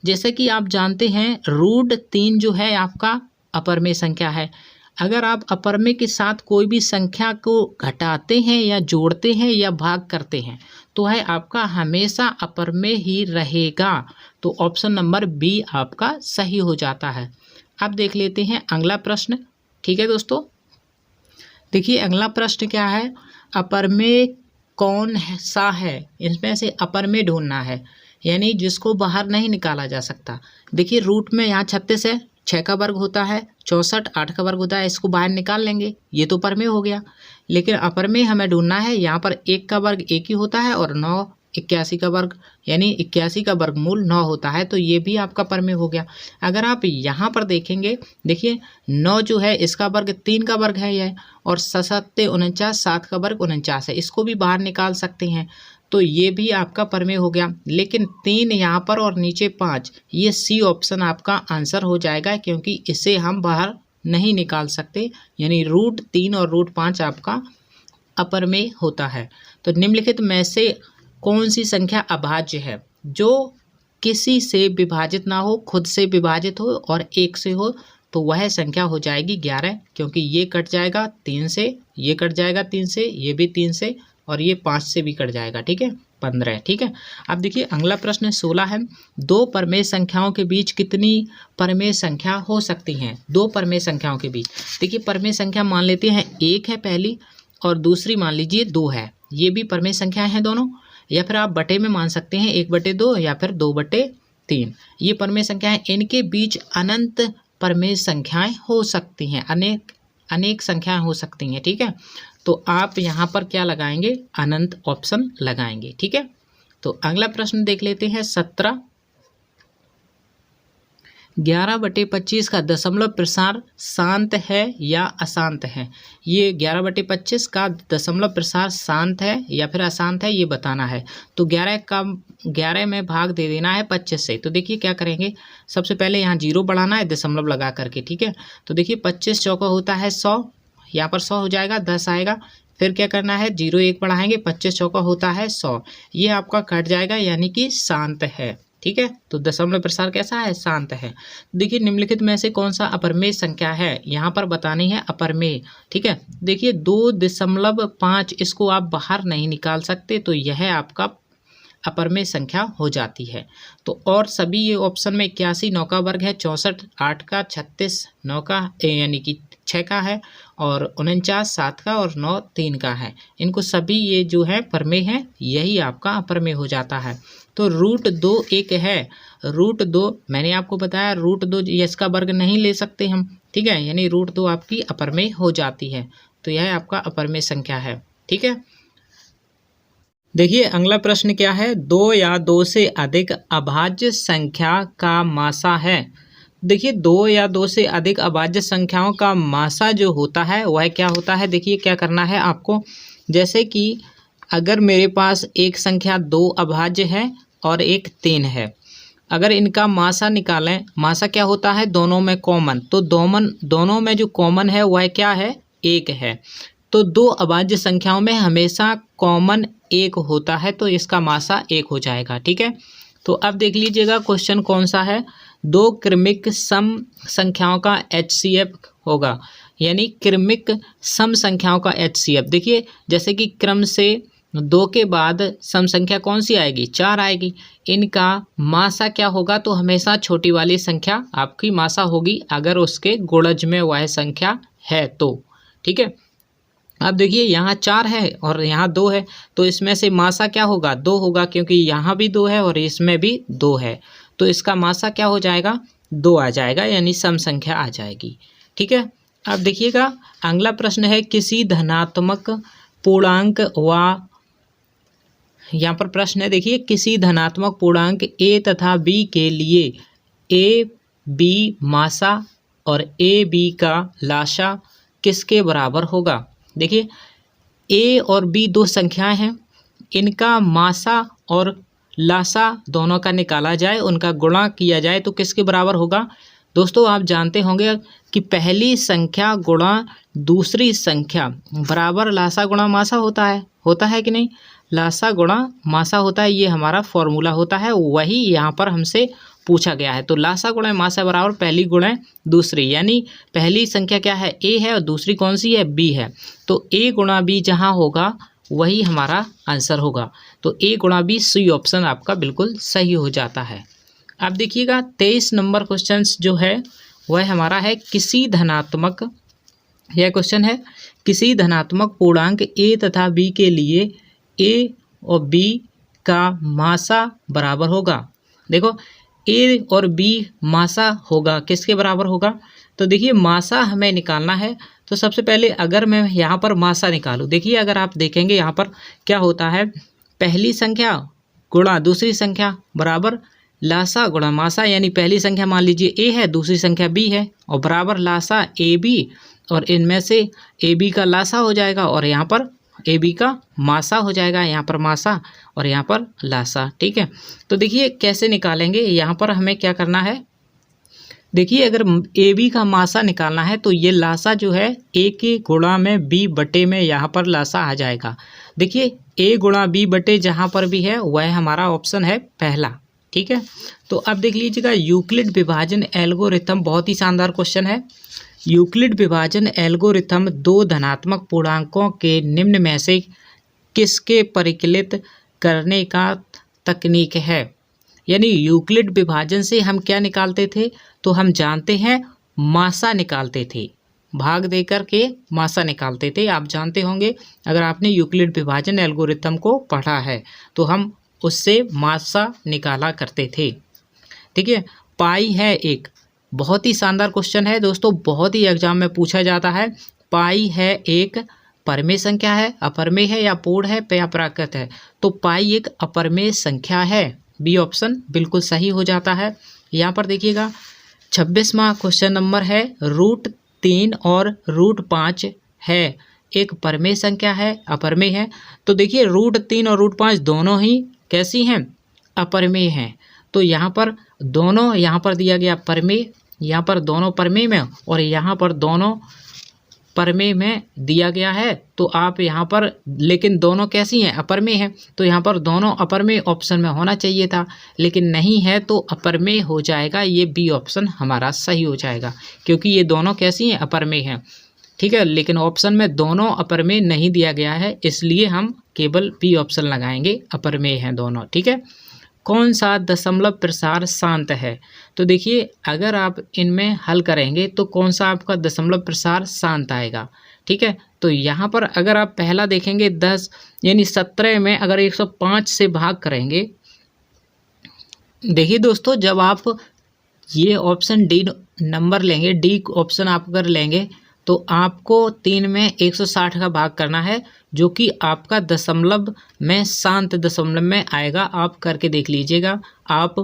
जैसे कि आप जानते हैं √3 जो है आपका अपरमेय संख्या है। अगर आप अपरमेय के साथ कोई भी संख्या को घटाते हैं या जोड़ते हैं या भाग करते हैं तो है आपका हमेशा अपरमेय ही रहेगा। तो ऑप्शन नंबर बी आपका सही हो जाता है। अब देख लेते हैं अगला प्रश्न। ठीक है दोस्तों, देखिए अगला प्रश्न क्या है, अपरमेय कौन सा है, इसमें से अपरमेय ढूंढना है, यानी जिसको बाहर नहीं निकाला जा सकता। देखिए रूट में यहाँ 36 है, 6 का वर्ग होता है, 64 8 का वर्ग होता है, इसको बाहर निकाल लेंगे, ये तो परमेय हो गया। लेकिन अपरमेय हमें ढूंढना है, यहाँ पर 1 का वर्ग 1 ही होता है और 9 81 का वर्ग, यानी 81 का वर्गमूल 9 होता है, तो ये भी आपका परमेय हो गया। अगर आप यहाँ पर देखेंगे, देखिए 9 जो है इसका वर्ग 3 का वर्ग है यह, और 7 49, 7 का वर्ग 49 है, इसको भी बाहर निकाल सकते हैं, तो ये भी आपका परमेय हो गया। लेकिन 3 यहाँ पर और नीचे 5, ये सी ऑप्शन आपका आंसर हो जाएगा, क्योंकि इसे हम बाहर नहीं निकाल सकते, यानी √3 और √5 आपका अपरमेय होता है। तो निम्नलिखित में से कौन सी संख्या अभाज्य है, जो किसी से विभाजित ना हो, खुद से विभाजित हो और 1 से हो, तो वह संख्या हो जाएगी 11, क्योंकि ये कट जाएगा 3 से, ये कट जाएगा 3 से, ये भी 3 से और ये 5 से भी कट जाएगा। ठीक है, 15। ठीक है, अब देखिए अगला प्रश्न 16 है, 2 परमेय संख्याओं के बीच कितनी परमेय संख्या हो सकती हैं। 2 परमेय संख्याओं के बीच, देखिए परमेय संख्या मान लेते हैं 1 है पहली और दूसरी मान लीजिए 2 है, ये भी परमेय संख्याएं हैं दोनों, या फिर आप बटे में मान सकते हैं 1/2 या फिर 2/3, ये परमेय संख्याएं। इनके बीच अनंत परमेय संख्याएं हो सकती हैं, अनेक संख्याएं हो सकती हैं। ठीक है, तो आप यहाँ पर क्या लगाएंगे, अनंत ऑप्शन लगाएंगे। ठीक है, तो अगला प्रश्न देख लेते हैं 17, 11/25 का दशमलव प्रसार शांत है या अशांत है। ये 11/25 का दशमलव प्रसार शांत है या फिर अशांत है, ये बताना है। तो 11 में भाग दे देना है 25 से। तो देखिए क्या करेंगे, सबसे पहले यहाँ 0 बढ़ाना है दशमलव लगा करके। ठीक है, तो देखिए 25 चौका होता है 100, यहाँ पर 100 हो जाएगा, 10 आएगा। फिर क्या करना है, 0 1 बढ़ाएंगे, 25 चौका होता है 100, ये आपका कट जाएगा, यानी कि शांत है। ठीक है, तो दशमलव प्रसार कैसा है, शांत है। देखिए निम्नलिखित में से कौन सा अपरमेय संख्या है, यहाँ पर बतानी है अपरमेय। ठीक है, देखिए 2.5 इसको आप बाहर नहीं निकाल सकते, तो यह आपका अपरमेय संख्या हो जाती है। तो और सभी ये ऑप्शन में 81 9 का वर्ग है, 64 8 का, 36 9 का यानी कि 6 का है, और 49 7 का और 9 3 का है। इनको सभी ये जो है परमेय है, यही आपका अपरमेय हो जाता है। तो √2 एक है, √2 मैंने आपको बताया √2 इसका वर्ग नहीं ले सकते हम, ठीक है, यानी √2 आपकी अपरमेय हो जाती है। तो यह आपका अपरमेय संख्या है, ठीक है। देखिए अगला प्रश्न क्या है, 2 या 2 से अधिक अभाज्य संख्या का मासा है। देखिए 2 या 2 से अधिक अभाज्य संख्याओं का मासा जो होता है वह क्या होता है। देखिए क्या करना है आपको, जैसे कि अगर मेरे पास एक संख्या 2 अभाज्य है और एक 3 है, अगर इनका मासा निकालें, मासा क्या होता है, दोनों में कॉमन, तो दोनों में जो कॉमन है वह क्या है, 1 है। तो 2 अभाज्य संख्याओं में हमेशा कॉमन 1 होता है, तो इसका मासा 1 हो जाएगा, ठीक है। तो अब देख लीजिएगा क्वेश्चन कौन सा है, 2 क्रमिक सम संख्याओं का HCF होगा, यानी क्रमिक सम संख्याओं का HCF। देखिए जैसे कि क्रम से 2 के बाद सम संख्या कौन सी आएगी, 4 आएगी, इनका मासा क्या होगा, तो हमेशा छोटी वाली संख्या आपकी मासा होगी अगर उसके गुणज में वह संख्या है तो, ठीक है। अब देखिए यहाँ 4 है और यहाँ 2 है, तो इसमें से मासा क्या होगा, 2 होगा, क्योंकि यहाँ भी 2 है और इसमें भी 2 है, तो इसका मासा क्या हो जाएगा, 2 आ जाएगा, यानी सम संख्या आ जाएगी, ठीक है। अब देखिएगा अगला प्रश्न है, किसी धनात्मक पूर्णांक व यहाँ पर प्रश्न है, देखिए किसी धनात्मक पूर्णांक a तथा b के लिए a b मासा और a b का लासा किसके बराबर होगा। देखिए a और b 2 संख्याएं हैं, इनका मासा और लासा दोनों का निकाला जाए, उनका गुणा किया जाए तो किसके बराबर होगा। दोस्तों आप जानते होंगे कि पहली संख्या गुणा दूसरी संख्या बराबर लासा गुणा मासा होता है कि नहीं, लासा गुणा मासा होता है, ये हमारा फॉर्मूला होता है, वही यहाँ पर हमसे पूछा गया है। तो लासा गुणा मासा बराबर पहली गुणा दूसरी, यानी पहली संख्या क्या है, a है और दूसरी कौन सी है, b है, तो a गुणा b जहाँ होगा वही हमारा आंसर होगा। तो a गुणा b सी ऑप्शन आपका बिल्कुल सही हो जाता है। अब देखिएगा 23 नंबर क्वेश्चन जो है वह हमारा है, किसी धनात्मक, यह क्वेश्चन है, किसी धनात्मक पूर्णांक a तथा b के लिए a और b का मासा बराबर होगा। देखो a और b मासा होगा, किसके बराबर होगा, तो देखिए मासा हमें निकालना है। तो सबसे पहले अगर मैं यहाँ पर मासा निकालूँ, देखिए अगर आप देखेंगे यहाँ पर क्या होता है, पहली संख्या गुणा दूसरी संख्या बराबर लासा गुणा मासा, यानी पहली संख्या मान लीजिए a है, दूसरी संख्या b है, और बराबर लासा ab, और इनमें से ab का लासा हो जाएगा और यहाँ पर ab का मासा हो जाएगा, यहाँ पर मासा और यहाँ पर लासा, ठीक है। तो देखिए कैसे निकालेंगे, यहाँ पर हमें क्या करना है, देखिए अगर ab का मासा निकालना है तो ये लासा जो है a के गुणा में b बटे में यहाँ पर लासा आ जाएगा। देखिए a गुणा b बटे जहाँ पर भी है वह हमारा ऑप्शन है पहला, ठीक है। तो अब देख लीजिएगा यूक्लिड विभाजन एल्गोरिथम, बहुत ही शानदार क्वेश्चन है। यूक्लिड विभाजन एल्गोरिथम 2 धनात्मक पूर्णांकों के निम्न में से किसके परिकलित करने का तकनीक है। यानी यूक्लिड विभाजन से हम क्या निकालते थे, तो हम जानते हैं मासा निकालते थे, भाग देकर के मासा निकालते थे। आप जानते होंगे अगर आपने यूक्लिड विभाजन एल्गोरिथम को पढ़ा है तो हम उससे मासा निकाला करते थे, ठीक है। पाई है एक, बहुत ही शानदार क्वेश्चन है दोस्तों, बहुत ही एग्जाम में पूछा जाता है। पाई है एक परमेय संख्या है, अपरमेय है, या पूर्ण है या प्राकृत है, तो पाई एक अपरमेय संख्या है, बी ऑप्शन बिल्कुल सही हो जाता है। यहाँ पर देखिएगा 26वां क्वेश्चन नंबर है, √3 और √5 है एक परमेय संख्या है, अपरमेय है। तो देखिए √3 और √5 दोनों ही कैसी हैं, अपरमेय हैं। तो यहाँ पर दोनों, यहाँ पर दिया गया परमेय, यहाँ पर दोनों परमेय में और यहाँ पर दोनों परमेय में दिया गया है, तो आप यहाँ पर, लेकिन दोनों कैसी हैं, अपरमेय हैं, तो यहाँ पर दोनों अपरमेय ऑप्शन में होना चाहिए था, लेकिन नहीं है तो अपरमेय हो जाएगा, ये बी ऑप्शन हमारा सही हो जाएगा, क्योंकि ये दोनों कैसी हैं, अपरमेय हैं। ठीक है, लेकिन ऑप्शन में दोनों अपरमेय नहीं दिया गया है, इसलिए हम केवल बी ऑप्शन लगाएंगे, अपरमेय हैं दोनों। ठीक है, कौन सा दशमलव प्रसार शांत है? तो देखिए अगर आप इनमें हल करेंगे तो कौन सा आपका दशमलव प्रसार शांत आएगा। ठीक है, तो यहाँ पर अगर आप पहला देखेंगे 10 यानी 17 में अगर 105 से भाग करेंगे, देखिए दोस्तों जब आप ये ऑप्शन डी नंबर लेंगे, डी ऑप्शन आप अगर लेंगे तो आपको 3 में 160 का भाग करना है, जो कि आपका दशमलव में शांत दशमलव में आएगा। आप करके देख लीजिएगा। आप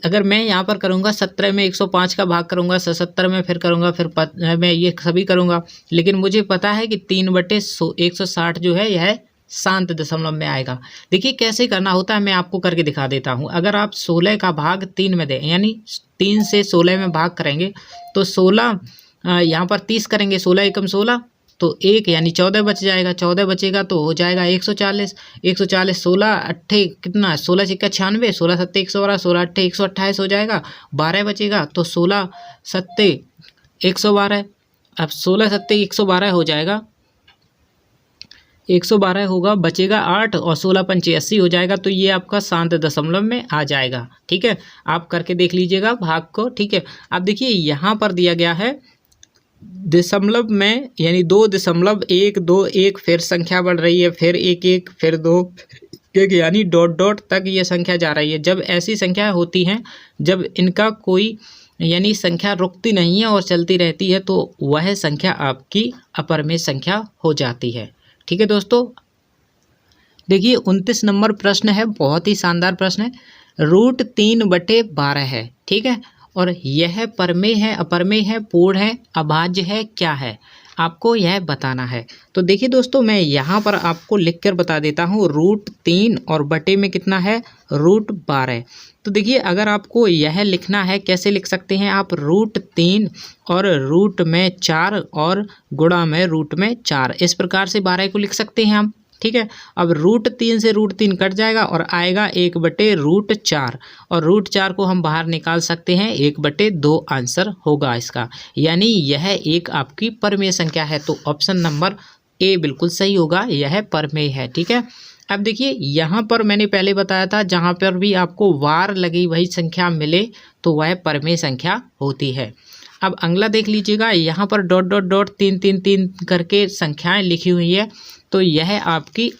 अगर मैं यहाँ पर करूँगा 17 में 105 का भाग करूँगा, 77 में फिर करूँगा, फिर मैं ये सभी करूँगा, लेकिन मुझे पता है कि 3/160 जो है यह शांत दशमलव में आएगा। देखिए कैसे करना होता है, मैं आपको करके दिखा देता हूँ। अगर आप 16 का भाग 3 में दें, यानी 3 से 16 में भाग करेंगे तो 16 यहाँ पर 30 करेंगे, 16 एकम 16 तो 1 यानी 14 बच जाएगा। 14 बचेगा तो हो जाएगा 140। 140 16 अट्ठे कितना, 16 छक्का 96, 16 सत्ते 112, 16 अट्ठे 128 हो जाएगा। 12 बचेगा तो 16 सत्ते 112। अब 16 सत्ते 112 हो जाएगा, 112 होगा, बचेगा 8 और 16 पंचे 80 हो जाएगा। तो ये आपका शांत दशमलव में आ जाएगा। ठीक है, आप करके देख लीजिएगा भाग को। ठीक है, अब देखिए यहाँ पर दिया गया है दशमलव में, यानी 2.121, फिर संख्या बढ़ रही है, फिर 1 फिर 2 1 यानी डॉट डॉट तक ये संख्या जा रही है। जब ऐसी संख्या होती हैं, जब इनका कोई यानी संख्या रुकती नहीं है और चलती रहती है, तो वह संख्या आपकी अपरमेय संख्या हो जाती है। ठीक है दोस्तों, देखिए 29 नंबर प्रश्न है, बहुत ही शानदार प्रश्न है। √3/12 है। ठीक है, और यह परमेय है, अपरमेय है, पूर्ण है, अभाज्य है, क्या है, आपको यह बताना है। तो देखिए दोस्तों मैं यहाँ पर आपको लिख कर बता देता हूँ। √3 और बटे में कितना है, √12। तो देखिए अगर आपको यह लिखना है, कैसे लिख सकते हैं आप, √3 और रूट में 4 और गुणा में रूट में 4, इस प्रकार से 12 को लिख सकते हैं हम। ठीक है, अब √3 से √3 कट जाएगा और आएगा 1/√4, और √4 को हम बाहर निकाल सकते हैं, 1/2 आंसर होगा इसका, यानी यह एक आपकी परमेय संख्या है। तो ऑप्शन नंबर ए बिल्कुल सही होगा, यह परमेय है। ठीक है, अब देखिए यहाँ पर मैंने पहले बताया था, जहाँ पर भी आपको वार लगी वही संख्या मिले तो वह परमेय संख्या होती है। अब अगला देख लीजिएगा, यहाँ पर डॉट डॉट डॉट 3 3 3 करके संख्याएं लिखी हुई है, तो यह आपकी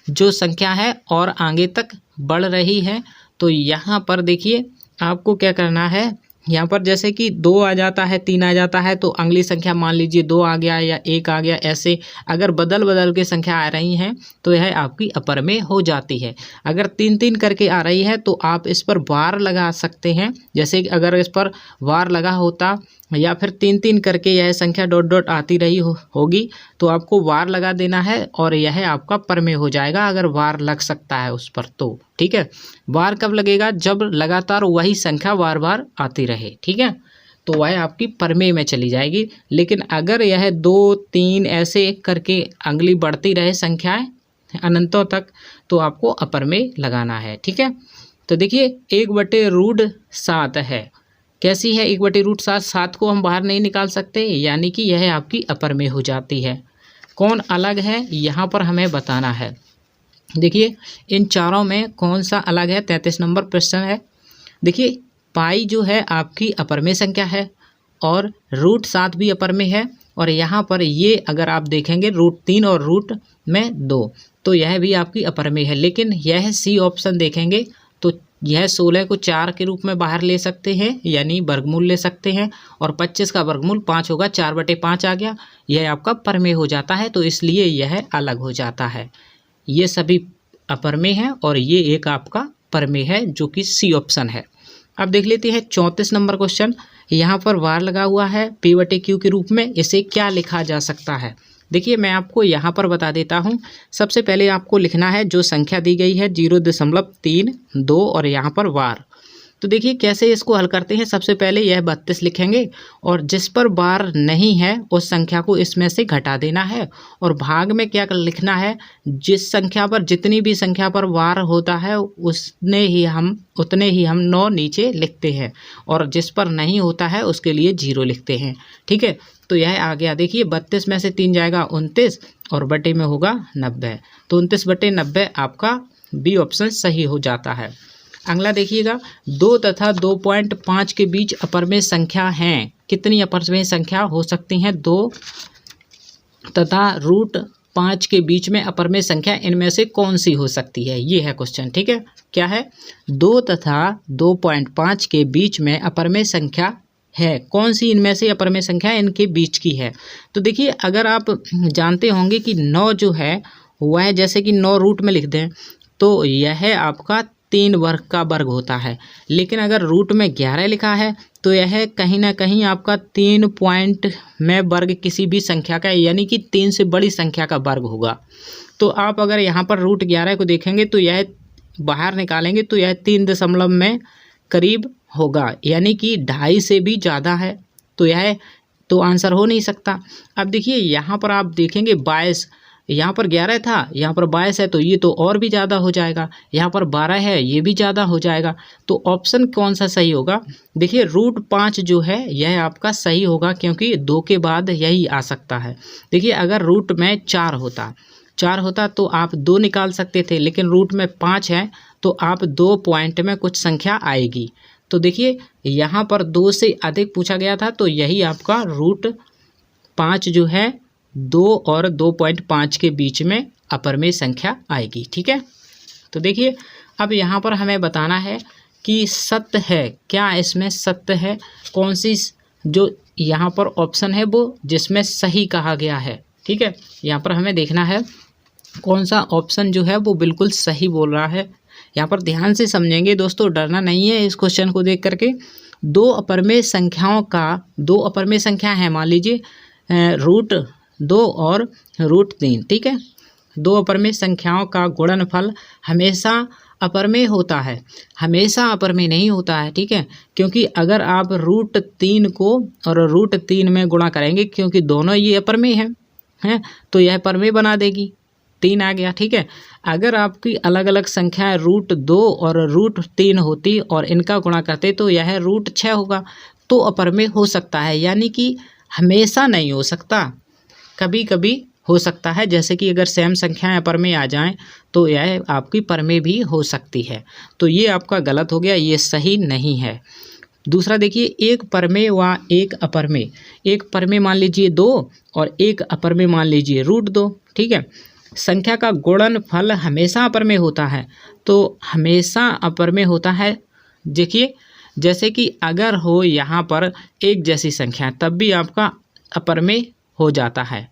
जो संख्या है और आगे तक बढ़ रही है। तो यहाँ पर देखिए आपको क्या करना है, यहाँ पर जैसे कि 2 आ जाता है, 3 आ जाता है, तो अगली संख्या मान लीजिए 2 आ गया या 1 आ गया, ऐसे अगर बदल बदल के संख्या आ रही हैं तो यह आपकी अपरमेय हो जाती है। अगर 3 3 करके आ रही है तो आप इस पर वार लगा सकते हैं, जैसे कि अगर इस पर वार लगा होता या फिर 3 3 करके यह संख्या डॉट डॉट आती रही होगी तो आपको वार लगा देना है और यह आपका परमेय हो जाएगा, अगर वार लग सकता है उस पर तो। ठीक है, वार कब लगेगा, जब लगातार वही संख्या बार बार आती रहे। ठीक है, तो वह आपकी परमेय में चली जाएगी। लेकिन अगर यह 2 3 ऐसे करके अगली बढ़ती रहे संख्याएं अनंतों तक, तो आपको अपरमेय लगाना है। ठीक है, तो देखिए 1/√7 है, कैसी है 1/√7, 7 को हम बाहर नहीं निकाल सकते, यानी कि यह आपकी अपरमेय हो जाती है। कौन अलग है यहाँ पर हमें बताना है। देखिए इन चारों में कौन सा अलग है, 33 नंबर प्रश्न है। देखिए पाई जो है आपकी अपरमेय संख्या है और √7 भी अपरमेय है, और यहाँ पर ये अगर आप देखेंगे √3 और रूट में 2, तो यह भी आपकी अपरमेय है। लेकिन यह सी ऑप्शन देखेंगे तो यह 16 को 4 के रूप में बाहर ले सकते हैं, यानी वर्गमूल ले सकते हैं, और 25 का वर्गमूल 5 होगा, 4/5 आ गया, यह आपका परमेय हो जाता है, तो इसलिए यह अलग हो जाता है। ये सभी अपरमेय हैं और ये एक आपका परमेय है, जो कि सी ऑप्शन है। अब देख लेते हैं 34 नंबर क्वेश्चन। यहाँ पर वार लगा हुआ है P/Q के रूप में, इसे क्या लिखा जा सकता है। देखिए मैं आपको यहाँ पर बता देता हूँ। सबसे पहले आपको लिखना है जो संख्या दी गई है 0.32 और यहाँ पर वार, तो देखिए कैसे इसको हल करते हैं। सबसे पहले यह 32 लिखेंगे और जिस पर बार नहीं है उस संख्या को इसमें से घटा देना है, और भाग में क्या लिखना है, जिस संख्या पर जितनी भी संख्या पर बार होता है उतने ही हम 9 नीचे लिखते हैं, और जिस पर नहीं होता है उसके लिए 0 लिखते हैं। ठीक है, तो यह आ गया। देखिए 32 में से 3 जाएगा 29 और बटे में होगा 90, तो 29/90 आपका बी ऑप्शन सही हो जाता है। अगला देखिएगा, 2 तथा 2.5 के बीच अपरमेय संख्या हैं। कितनी अपरमेय संख्या हो सकती हैं? 2 तथा √5 के बीच में अपरमेय संख्या इनमें से कौन सी हो सकती है, ये है क्वेश्चन। ठीक है, क्या है? 2 तथा 2.5 के बीच में अपरमेय संख्या है, कौन सी इनमें से अपरमेय संख्या इनके बीच की है? तो देखिए अगर आप जानते होंगे कि 9 जो है वह जैसे कि 9 रूट में लिख दें तो यह आपका 3 वर्ग का वर्ग होता है, लेकिन अगर रूट में 11 लिखा है तो यह कहीं ना कहीं आपका 3 पॉइंट में वर्ग किसी भी संख्या का, यानी कि 3 से बड़ी संख्या का वर्ग होगा। तो आप अगर यहाँ पर √11 को देखेंगे तो यह बाहर निकालेंगे तो यह 3 दशमलव में करीब होगा, यानी कि 2.5 से भी ज़्यादा है, तो यह तो आंसर हो नहीं सकता। अब देखिए यहाँ पर आप देखेंगे 22, यहाँ पर 11 था, यहाँ पर 22 है, तो ये तो और भी ज़्यादा हो जाएगा। यहाँ पर 12 है, ये भी ज़्यादा हो जाएगा। तो ऑप्शन कौन सा सही होगा? देखिए √5 जो है यह आपका सही होगा, क्योंकि 2 के बाद यही आ सकता है। देखिए अगर रूट में 4 होता तो आप 2 निकाल सकते थे, लेकिन रूट में 5 है तो आप 2 पॉइंट में कुछ संख्या आएगी। तो देखिए यहाँ पर 2 से अधिक पूछा गया था, तो यही आपका √5 जो है 2 और 2.5 के बीच में अपरमेय संख्या आएगी। ठीक है, तो देखिए अब यहाँ पर हमें बताना है कि सत्य है क्या, इसमें सत्य है कौन सी, जो यहाँ पर ऑप्शन है वो जिसमें सही कहा गया है। ठीक है, यहाँ पर हमें देखना है कौन सा ऑप्शन जो है वो बिल्कुल सही बोल रहा है। यहाँ पर ध्यान से समझेंगे दोस्तों, डरना नहीं है इस क्वेश्चन को देख करके। 2 अपरमेय संख्या है, मान लीजिए √2 और √3। ठीक है, 2 अपरमेय संख्याओं का गुणनफल हमेशा अपरमेय होता है, हमेशा अपरमेय नहीं होता है। ठीक है, क्योंकि अगर आप √3 को और √3 में गुणा करेंगे, क्योंकि दोनों ये अपरमेय हैं, तो यह परमेय बना देगी, 3 आ गया। ठीक है, अगर आपकी अलग अलग संख्याएं √2 और √3 होती और इनका गुणा करते तो यह √6 होगा, तो अपरमेय हो सकता है, यानी कि हमेशा नहीं हो सकता, कभी कभी हो सकता है। जैसे कि अगर सेम संख्याएं अपरमेय आ जाएं तो यह आपकी परमेय भी हो सकती है। तो ये आपका गलत हो गया, ये सही नहीं है। दूसरा देखिए, एक परमेय व एक अपरमेय, एक परमेय मान लीजिए 2 और एक अपरमेय मान लीजिए √2। ठीक है, संख्या का गुणनफल हमेशा अपरमेय होता है, तो हमेशा अपरमेय होता है। देखिए जैसे कि अगर हो यहाँ पर एक जैसी संख्या तब भी आपका अपरमेय हो जाता है।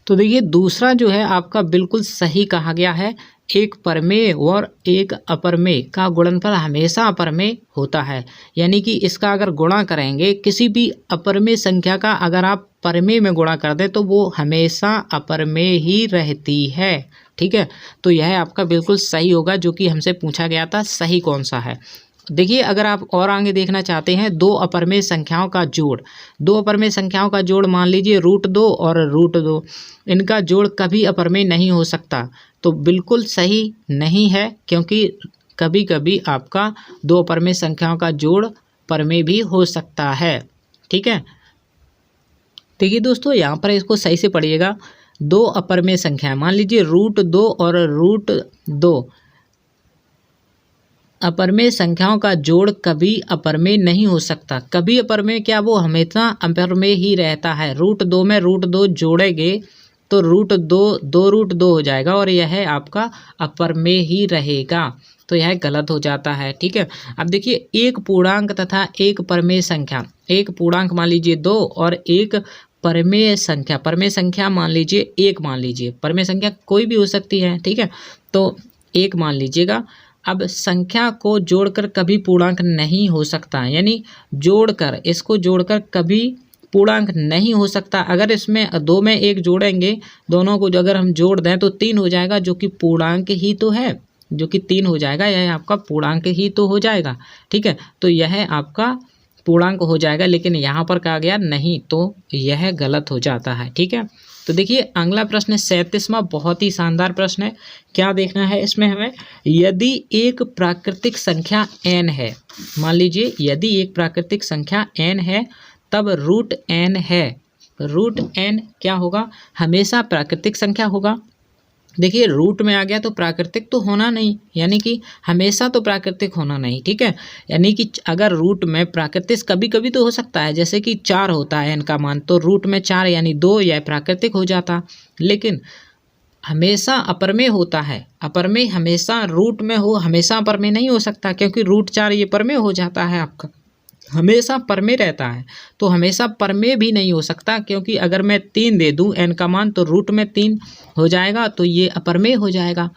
तो देखिए दूसरा जो है आपका बिल्कुल सही कहा गया है, एक परमेय और एक अपरमेय का गुणनफल हमेशा अपरमेय होता है, यानी कि इसका अगर गुणा करेंगे किसी भी अपरमेय संख्या का अगर आप परमेय में गुणा कर दें तो वो हमेशा अपरमेय ही रहती है। ठीक है, तो यह आपका बिल्कुल सही होगा, जो कि हमसे पूछा गया था सही कौन सा है। देखिए अगर आप और आगे देखना चाहते हैं, 2 अपरमेय संख्याओं का जोड़, 2 अपरमेय संख्याओं का जोड़ मान लीजिए √2 और √2, इनका जोड़ कभी अपरमेय नहीं हो सकता, तो बिल्कुल सही नहीं है, क्योंकि कभी कभी आपका 2 अपरमेय संख्याओं का जोड़ परमेय भी हो सकता है। ठीक है, देखिए दोस्तों यहाँ पर इसको सही से पढ़िएगा। 2 अपरमेय संख्या मान लीजिए √2 और √2, अपरमेय संख्याओं का जोड़ कभी अपरमेय नहीं हो सकता। कभी अपरमेय क्या, वो हमेशा अपरमेय ही रहता है। √2 में √2 जोड़ेंगे तो √2 हो जाएगा और यह आपका अपरमेय ही रहेगा, तो यह गलत हो जाता है। ठीक है, अब देखिए एक पूर्णांक तथा एक परमेय संख्या, एक पूर्णांक मान लीजिए 2 और एक परमेय संख्या मान लीजिए 1, मान लीजिए परमेय संख्या कोई भी हो सकती है। ठीक है, तो 1 मान लीजिएगा। अब संख्या को जोड़कर कभी पूर्णांक नहीं हो सकता, यानी इसको जोड़कर कभी पूर्णांक नहीं हो सकता। अगर इसमें 2 में 1 जोड़ेंगे, दोनों को अगर हम जोड़ दें तो 3 हो जाएगा, जो कि पूर्णांक ही तो है। जो कि 3 हो जाएगा, यह आपका पूर्णांक ही तो हो जाएगा। ठीक है, तो यह आपका पूर्णांक हो जाएगा, लेकिन यहाँ पर कहा गया नहीं, तो यह गलत हो जाता है। ठीक है, तो देखिए अगला प्रश्न है 37वां, बहुत ही शानदार प्रश्न है। क्या देखना है इसमें हमें, यदि एक प्राकृतिक संख्या n है, मान लीजिए यदि एक प्राकृतिक संख्या n है, तब रूट n है। रूट n क्या होगा, हमेशा प्राकृतिक संख्या होगा। देखिए रूट में आ गया तो प्राकृतिक तो होना नहीं, यानी कि हमेशा तो प्राकृतिक होना नहीं। ठीक है, यानी कि अगर रूट में प्राकृतिक कभी कभी तो हो सकता है, जैसे कि 4 होता है n का मान, तो रूट में 4 यानी 2 यह प्राकृतिक हो जाता, लेकिन हमेशा अपरमेय होता है। अपरमेय हमेशा रूट में हो, हमेशा अपरमेय नहीं हो सकता, क्योंकि रूट 4 ये परमेय हो जाता है आपका, हमेशा परमेय रहता है। तो हमेशा परमेय भी नहीं हो सकता, क्योंकि अगर मैं 3 दे दूं n का मान तो रूट में 3 हो जाएगा, तो ये अपरमेय हो जाएगा।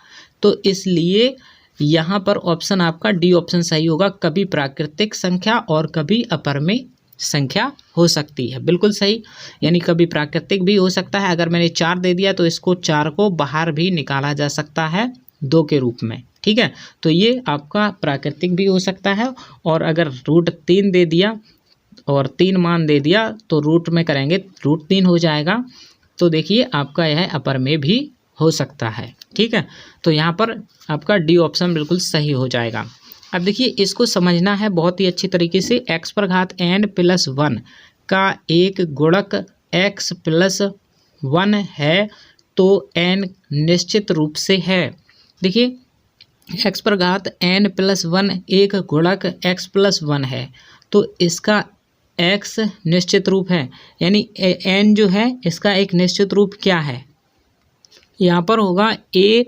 तो इसलिए यहाँ पर ऑप्शन आपका डी ऑप्शन सही होगा, कभी प्राकृतिक संख्या और कभी अपरमेय संख्या हो सकती है। बिल्कुल सही, यानी कभी प्राकृतिक भी हो सकता है। अगर मैंने 4 दे दिया तो इसको 4 को बाहर भी निकाला जा सकता है 2 के रूप में। ठीक है, तो ये आपका प्राकृतिक भी हो सकता है, और अगर रूट 3 दे दिया और 3 मान दे दिया तो रूट में करेंगे रूट 3 हो जाएगा, तो देखिए आपका यह अपरमेय भी हो सकता है। ठीक है, तो यहाँ पर आपका डी ऑप्शन बिल्कुल सही हो जाएगा। अब देखिए इसको समझना है बहुत ही अच्छी तरीके से। x पर घात n प्लस 1 का एक गुणक x प्लस 1 है, तो n निश्चित रूप से है। देखिए x पर घात n प्लस 1 एक गुणक x प्लस 1 है, तो इसका x निश्चित रूप है, यानी n जो है इसका एक निश्चित रूप क्या है, यहाँ पर होगा a।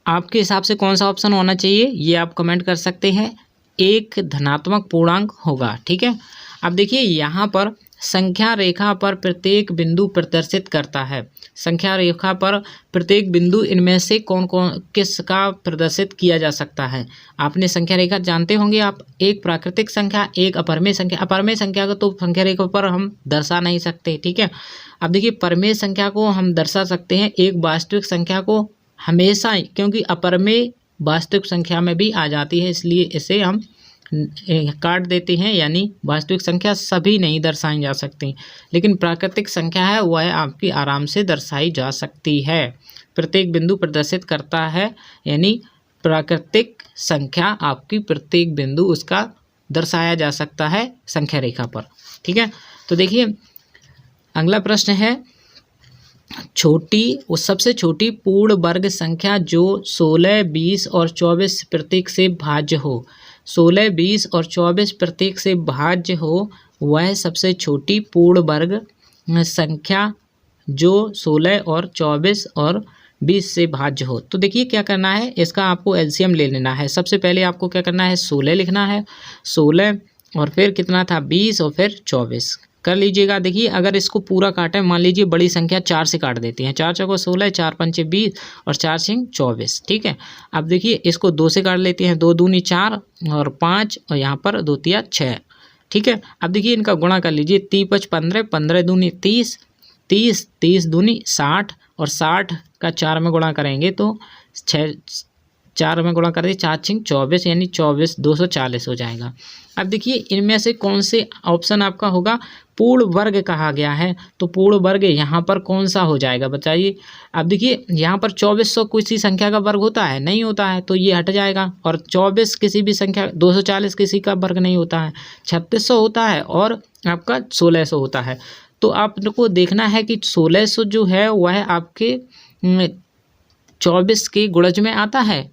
आपके हिसाब से कौन सा ऑप्शन होना चाहिए ये आप कमेंट कर सकते हैं। एक धनात्मक पूर्णांक होगा। ठीक है, अब देखिए यहाँ पर संख्या रेखा पर प्रत्येक बिंदु प्रदर्शित करता है। संख्या रेखा पर प्रत्येक बिंदु इनमें से कौन कौन किसका प्रदर्शित किया जा सकता है। आपने संख्या रेखा जानते होंगे आप, एक प्राकृतिक संख्या, एक अपरमेय संख्या। अपरमेय संख्या को तो संख्या रेखा पर हम दर्शा नहीं सकते। ठीक है, अब देखिए परमेय संख्या को हम दर्शा सकते हैं, एक वास्तविक संख्या को हमेशा, क्योंकि अपरमेय वास्तविक संख्या में भी आ जाती है, इसलिए इसे हम काट देते हैं, यानी वास्तविक संख्या सभी नहीं दर्शाई जा सकती, लेकिन प्राकृतिक संख्या है वह आपकी आराम से दर्शाई जा सकती है। प्रत्येक बिंदु प्रदर्शित करता है, यानी प्राकृतिक संख्या आपकी प्रत्येक बिंदु उसका दर्शाया जा सकता है संख्या रेखा पर। ठीक है, तो देखिए अगला प्रश्न है, सबसे छोटी पूर्ण वर्ग संख्या जो 16, 20 और 24 प्रतीक से भाज्य हो। 16, 20 और 24 प्रतीक से भाज्य हो वह सबसे छोटी पूर्ण वर्ग संख्या जो 16 और 24 और 20 से भाज्य हो। तो देखिए क्या करना है, इसका आपको एलसीएम ले लेना है। सबसे पहले आपको क्या करना है, 16 लिखना है, 16 और फिर कितना था 20 और फिर 24 कर लीजिएगा। देखिए अगर इसको पूरा काटें, मान लीजिए बड़ी संख्या 4 से काट देती हैं, 4 चौको 16, 4 पंचे 20 और 4 सिंह 24। ठीक है, अब देखिए इसको 2 से काट लेते हैं, 2 दूनी 4 और 5 और यहाँ पर 2 तिया 6। ठीक है, अब देखिए इनका गुणा कर लीजिए, 3 5 15, 15 दूनी 30, 30 30 दूनी 60 और 60 का 4 में गुणा करेंगे तो 4 में गुणा कर दिए, 4 6 24 यानी 24 240 हो जाएगा। अब देखिए इनमें से कौन से ऑप्शन आपका होगा, पूर्ण वर्ग कहा गया है, तो पूर्ण वर्ग यहाँ पर कौन सा हो जाएगा बताइए। अब देखिए यहाँ पर 2400 किसी संख्या का वर्ग होता है, नहीं होता है, तो ये हट जाएगा। और 24 किसी भी संख्या, 240 किसी का वर्ग नहीं होता है, 3600 होता है और आपका 1600 होता है। तो आपको देखना है कि 1600 जो है वह आपके 24 के गुणज में आता है।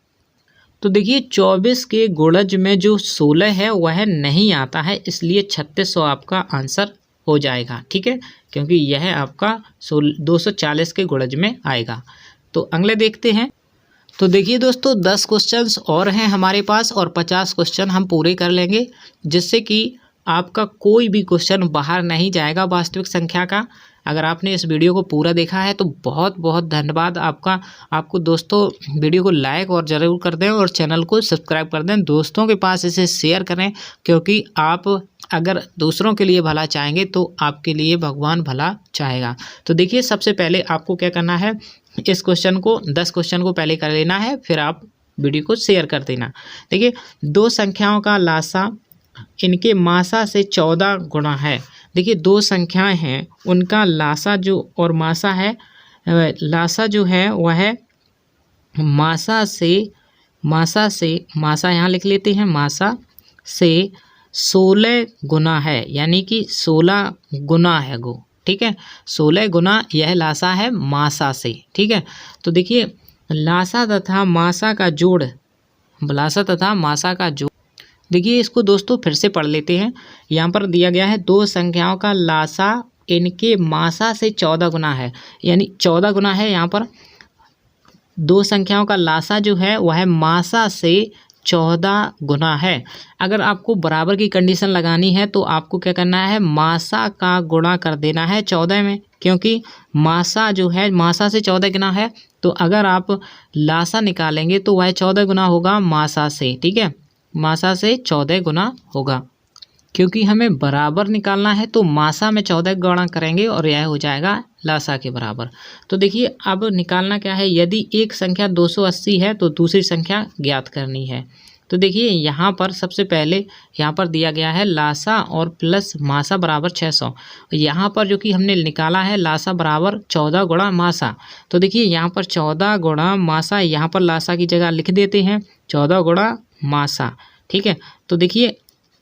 तो देखिए 24 के गुणज में जो 16 है वह नहीं आता है, इसलिए 3600 आपका आंसर हो जाएगा। ठीक है, क्योंकि यह आपका 240 के गुणज में आएगा। तो अगले देखते हैं। तो देखिए दोस्तों 10 क्वेश्चंस और हैं हमारे पास और 50 क्वेश्चन हम पूरे कर लेंगे, जिससे कि आपका कोई भी क्वेश्चन बाहर नहीं जाएगा वास्तविक संख्या का। अगर आपने इस वीडियो को पूरा देखा है तो बहुत बहुत धन्यवाद आपका। आपको दोस्तों वीडियो को लाइक और ज़रूर कर दें और चैनल को सब्सक्राइब कर दें, दोस्तों के पास इसे शेयर करें, क्योंकि आप अगर दूसरों के लिए भला चाहेंगे तो आपके लिए भगवान भला चाहेगा। तो देखिए सबसे पहले आपको क्या करना है, इस क्वेश्चन को 10 क्वेश्चन को पहले कर लेना है, फिर आप वीडियो को शेयर कर देना। देखिए, दो संख्याओं का लासा इनके मासा से 14 गुना है। देखिए, दो संख्याएं हैं, उनका लासा जो और मासा है, लासा जो है वह है मासा यहाँ लिख लेते हैं, मासा से 16 गुना है, यानी कि 16 गुना है गो। ठीक है, 16 गुना यह लासा है मासा से। ठीक है, तो देखिए लासा तथा मासा का जोड़, देखिए इसको दोस्तों फिर से पढ़ लेते हैं। यहाँ पर दिया गया है दो संख्याओं का लासा इनके मासा से 14 गुना है, यानी 14 गुना है। यहाँ पर दो संख्याओं का लासा जो है वह मासा से 14 गुना है। अगर आपको बराबर की कंडीशन लगानी है तो आपको क्या करना है, मासा का गुणा कर देना है 14 में, क्योंकि मासा जो है मासा से 14 गुना है। तो अगर आप लासा निकालेंगे तो वह 14 गुना होगा मासा से। ठीक है, मासा से 14 गुना होगा, क्योंकि हमें बराबर निकालना है तो मासा में 14 गुणा करेंगे और यह हो जाएगा लासा के बराबर। तो देखिए अब निकालना क्या है, यदि एक संख्या 280 है तो दूसरी संख्या ज्ञात करनी है। तो देखिए यहाँ पर सबसे पहले यहाँ पर दिया गया है लासा और प्लस मासा बराबर 600। यहाँ पर जो कि हमने निकाला है लासा बराबर 14 गुणा मासा। तो देखिए यहाँ पर 14 गुणा मासा, यहाँ पर लासा की जगह लिख देते हैं 14 गुणा मासा। ठीक है, तो देखिए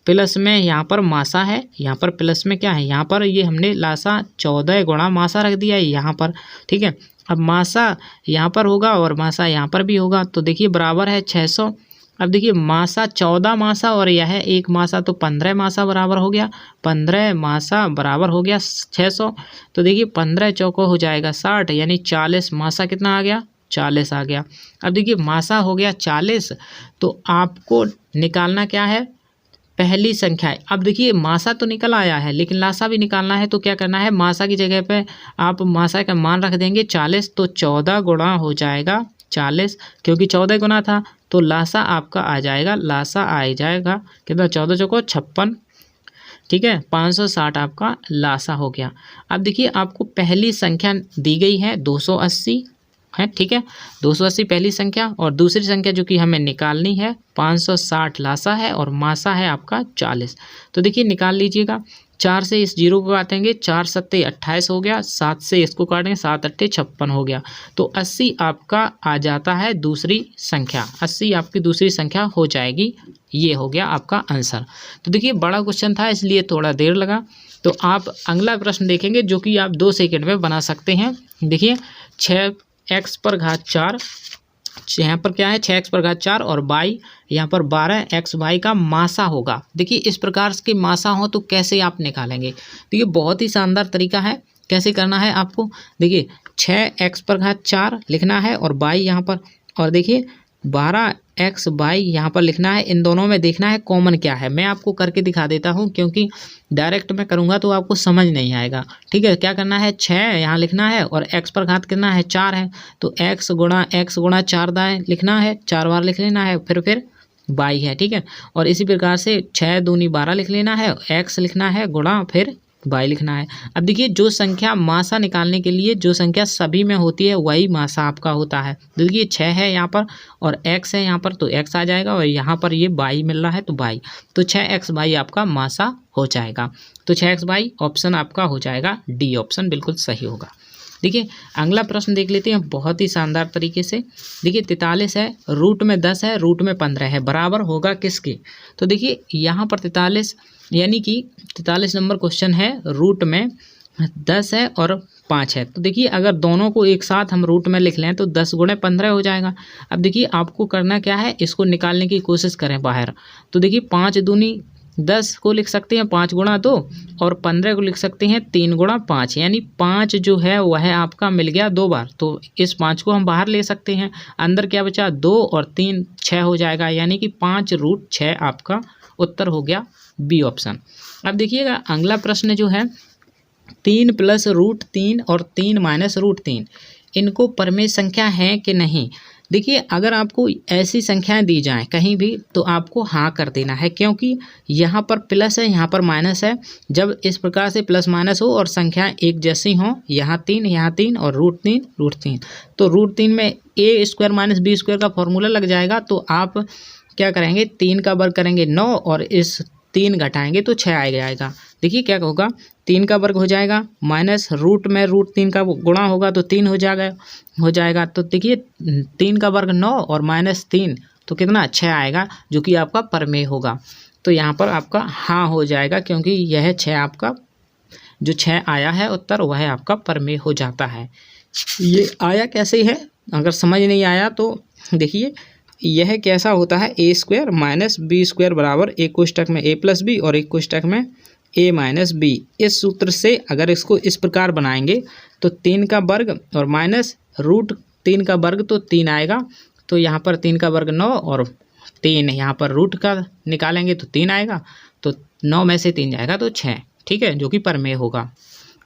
प्लस में यहाँ पर मासा है, यहाँ पर प्लस में क्या है, यहाँ पर ये हमने लासा 14 गुणा मासा रख दिया है यहाँ पर। ठीक है, अब मासा यहाँ पर होगा और मासा यहाँ पर भी होगा। तो देखिए बराबर है 600। अब देखिए मासा 14 मासा और यह है 1 मासा, तो 15 मासा बराबर हो गया, 15 मासा बराबर हो गया 600। तो देखिए 15 चौको हो जाएगा 60, यानी 40 मासा कितना आ गया, 40 आ गया। अब देखिए मासा हो गया 40, तो आपको निकालना क्या है, पहली संख्या है। अब देखिए मासा तो निकल आया है लेकिन लासा भी निकालना है, तो क्या करना है, मासा की जगह पे आप मासा का मान रख देंगे 40, तो 14 गुणा हो जाएगा 40, क्योंकि 14 गुना था तो लासा आपका आ जाएगा, लासा आ जाएगा कितना, 14 चौको 56। ठीक है, 560 आपका लासा हो गया। अब देखिए आपको पहली संख्या दी गई है 280 है। ठीक है, 280 पहली संख्या और दूसरी संख्या जो कि हमें निकालनी है 560 लासा है और मासा है आपका 40। तो देखिए निकाल लीजिएगा, 4 से इस जीरो को काटेंगे, 4 सत्ते 28 हो गया, 7 से इसको काटेंगे, 7 अट्ठे 56 हो गया। तो 80 आपका आ जाता है दूसरी संख्या, 80 आपकी दूसरी संख्या हो जाएगी। ये हो गया आपका आंसर। तो देखिए बड़ा क्वेश्चन था इसलिए थोड़ा देर लगा। तो आप अगला प्रश्न देखेंगे जो कि आप 2 सेकेंड में बना सकते हैं। देखिए 6x पर घात 4, यहाँ पर क्या है 6x पर घात 4 और y यहाँ पर 12x y का मासा होगा। देखिए इस प्रकार के मासा हो तो कैसे आप निकालेंगे, देखिए बहुत ही शानदार तरीका है। कैसे करना है आपको, देखिए 6x पर घात 4 लिखना है और y यहाँ पर, और देखिए 12x y यहाँ पर लिखना है। इन दोनों में देखना है कॉमन क्या है। मैं आपको करके दिखा देता हूँ, क्योंकि डायरेक्ट में करूँगा तो आपको समझ नहीं आएगा। ठीक है, क्या करना है, 6 यहाँ लिखना है और x पर घात कितना है 4 है, तो x गुणा 4 दाएँ लिखना है, 4 बार लिख लेना है, फिर y है। ठीक है, और इसी प्रकार से 6 दूनी 12 लिख लेना है, x लिखना है गुणा फिर y लिखना है। अब देखिए जो संख्या मासा निकालने के लिए जो संख्या सभी में होती है वही मासा आपका होता है। देखिए 6 है यहाँ पर और x है यहाँ पर, तो x आ जाएगा, और यहाँ पर ये y मिल रहा है तो y, तो 6x y आपका मासा हो जाएगा। तो 6x y ऑप्शन आपका हो जाएगा डी ऑप्शन, बिल्कुल सही होगा। देखिए अगला प्रश्न देख लेते हैं बहुत ही शानदार तरीके से। देखिए 43 है, रूट में 10 है, रूट में 15 है, बराबर होगा किसके। तो देखिए यहाँ पर 43 यानी कि 43 नंबर क्वेश्चन है, रूट में 10 है और 5 है। तो देखिए अगर दोनों को एक साथ हम रूट में लिख लें तो 10 गुणे 15 हो जाएगा। अब देखिए आपको करना क्या है, इसको निकालने की कोशिश करें बाहर। तो देखिए 5 दूनी 10 को लिख सकते हैं 5 गुणा 2 और 15 को लिख सकते हैं 3 गुणा 5, यानी 5 जो है वह आपका मिल गया 2 बार। तो इस 5 को हम बाहर ले सकते हैं, अंदर क्या बचा 2 और 3 6 हो जाएगा, यानी कि 5 रूट 6 आपका उत्तर हो गया बी ऑप्शन। अब देखिएगा अगला प्रश्न जो है 3 प्लस रूट 3 और 3 माइनस रूट 3, इनको परमेय संख्या है कि नहीं। देखिए अगर आपको ऐसी संख्याएं दी जाएं कहीं भी तो आपको हाँ कर देना है, क्योंकि यहाँ पर प्लस है यहाँ पर माइनस है। जब इस प्रकार से प्लस माइनस हो और संख्याएं एक जैसी हों, यहाँ 3 और √3 तो √3 में a² माइनस b² का फॉर्मूला लग जाएगा। तो आप क्या करेंगे, 3 का वर्ग करेंगे 9 और इस 3 घटाएंगे तो 6 आ जाएगा। देखिए क्या होगा, 3 का वर्ग हो जाएगा माइनस रूट में √3 का गुणा होगा तो 3 हो जाएगा। तो देखिए 3 का वर्ग 9 और माइनस 3 तो कितना 6 आएगा, जो कि आपका परमेय होगा। तो यहाँ पर आपका हाँ हो जाएगा, क्योंकि यह 6 आपका जो 6 आया है उत्तर वह आपका परमेय हो जाता है। ये आया कैसे है, अगर समझ नहीं आया तो देखिए यह कैसा होता है, a² माइनस b² बराबर एक कोष्टक में a प्लस b और एक कोष्टक में a माइनस b। इस सूत्र से अगर इसको इस प्रकार बनाएंगे तो 3 का वर्ग और माइनस √3 का वर्ग तो 3 आएगा। तो यहाँ पर 3 का वर्ग 9 और 3 यहाँ पर रूट का निकालेंगे तो 3 आएगा। तो 9 में से 3 जाएगा तो 6, ठीक है, जो कि परमेय होगा।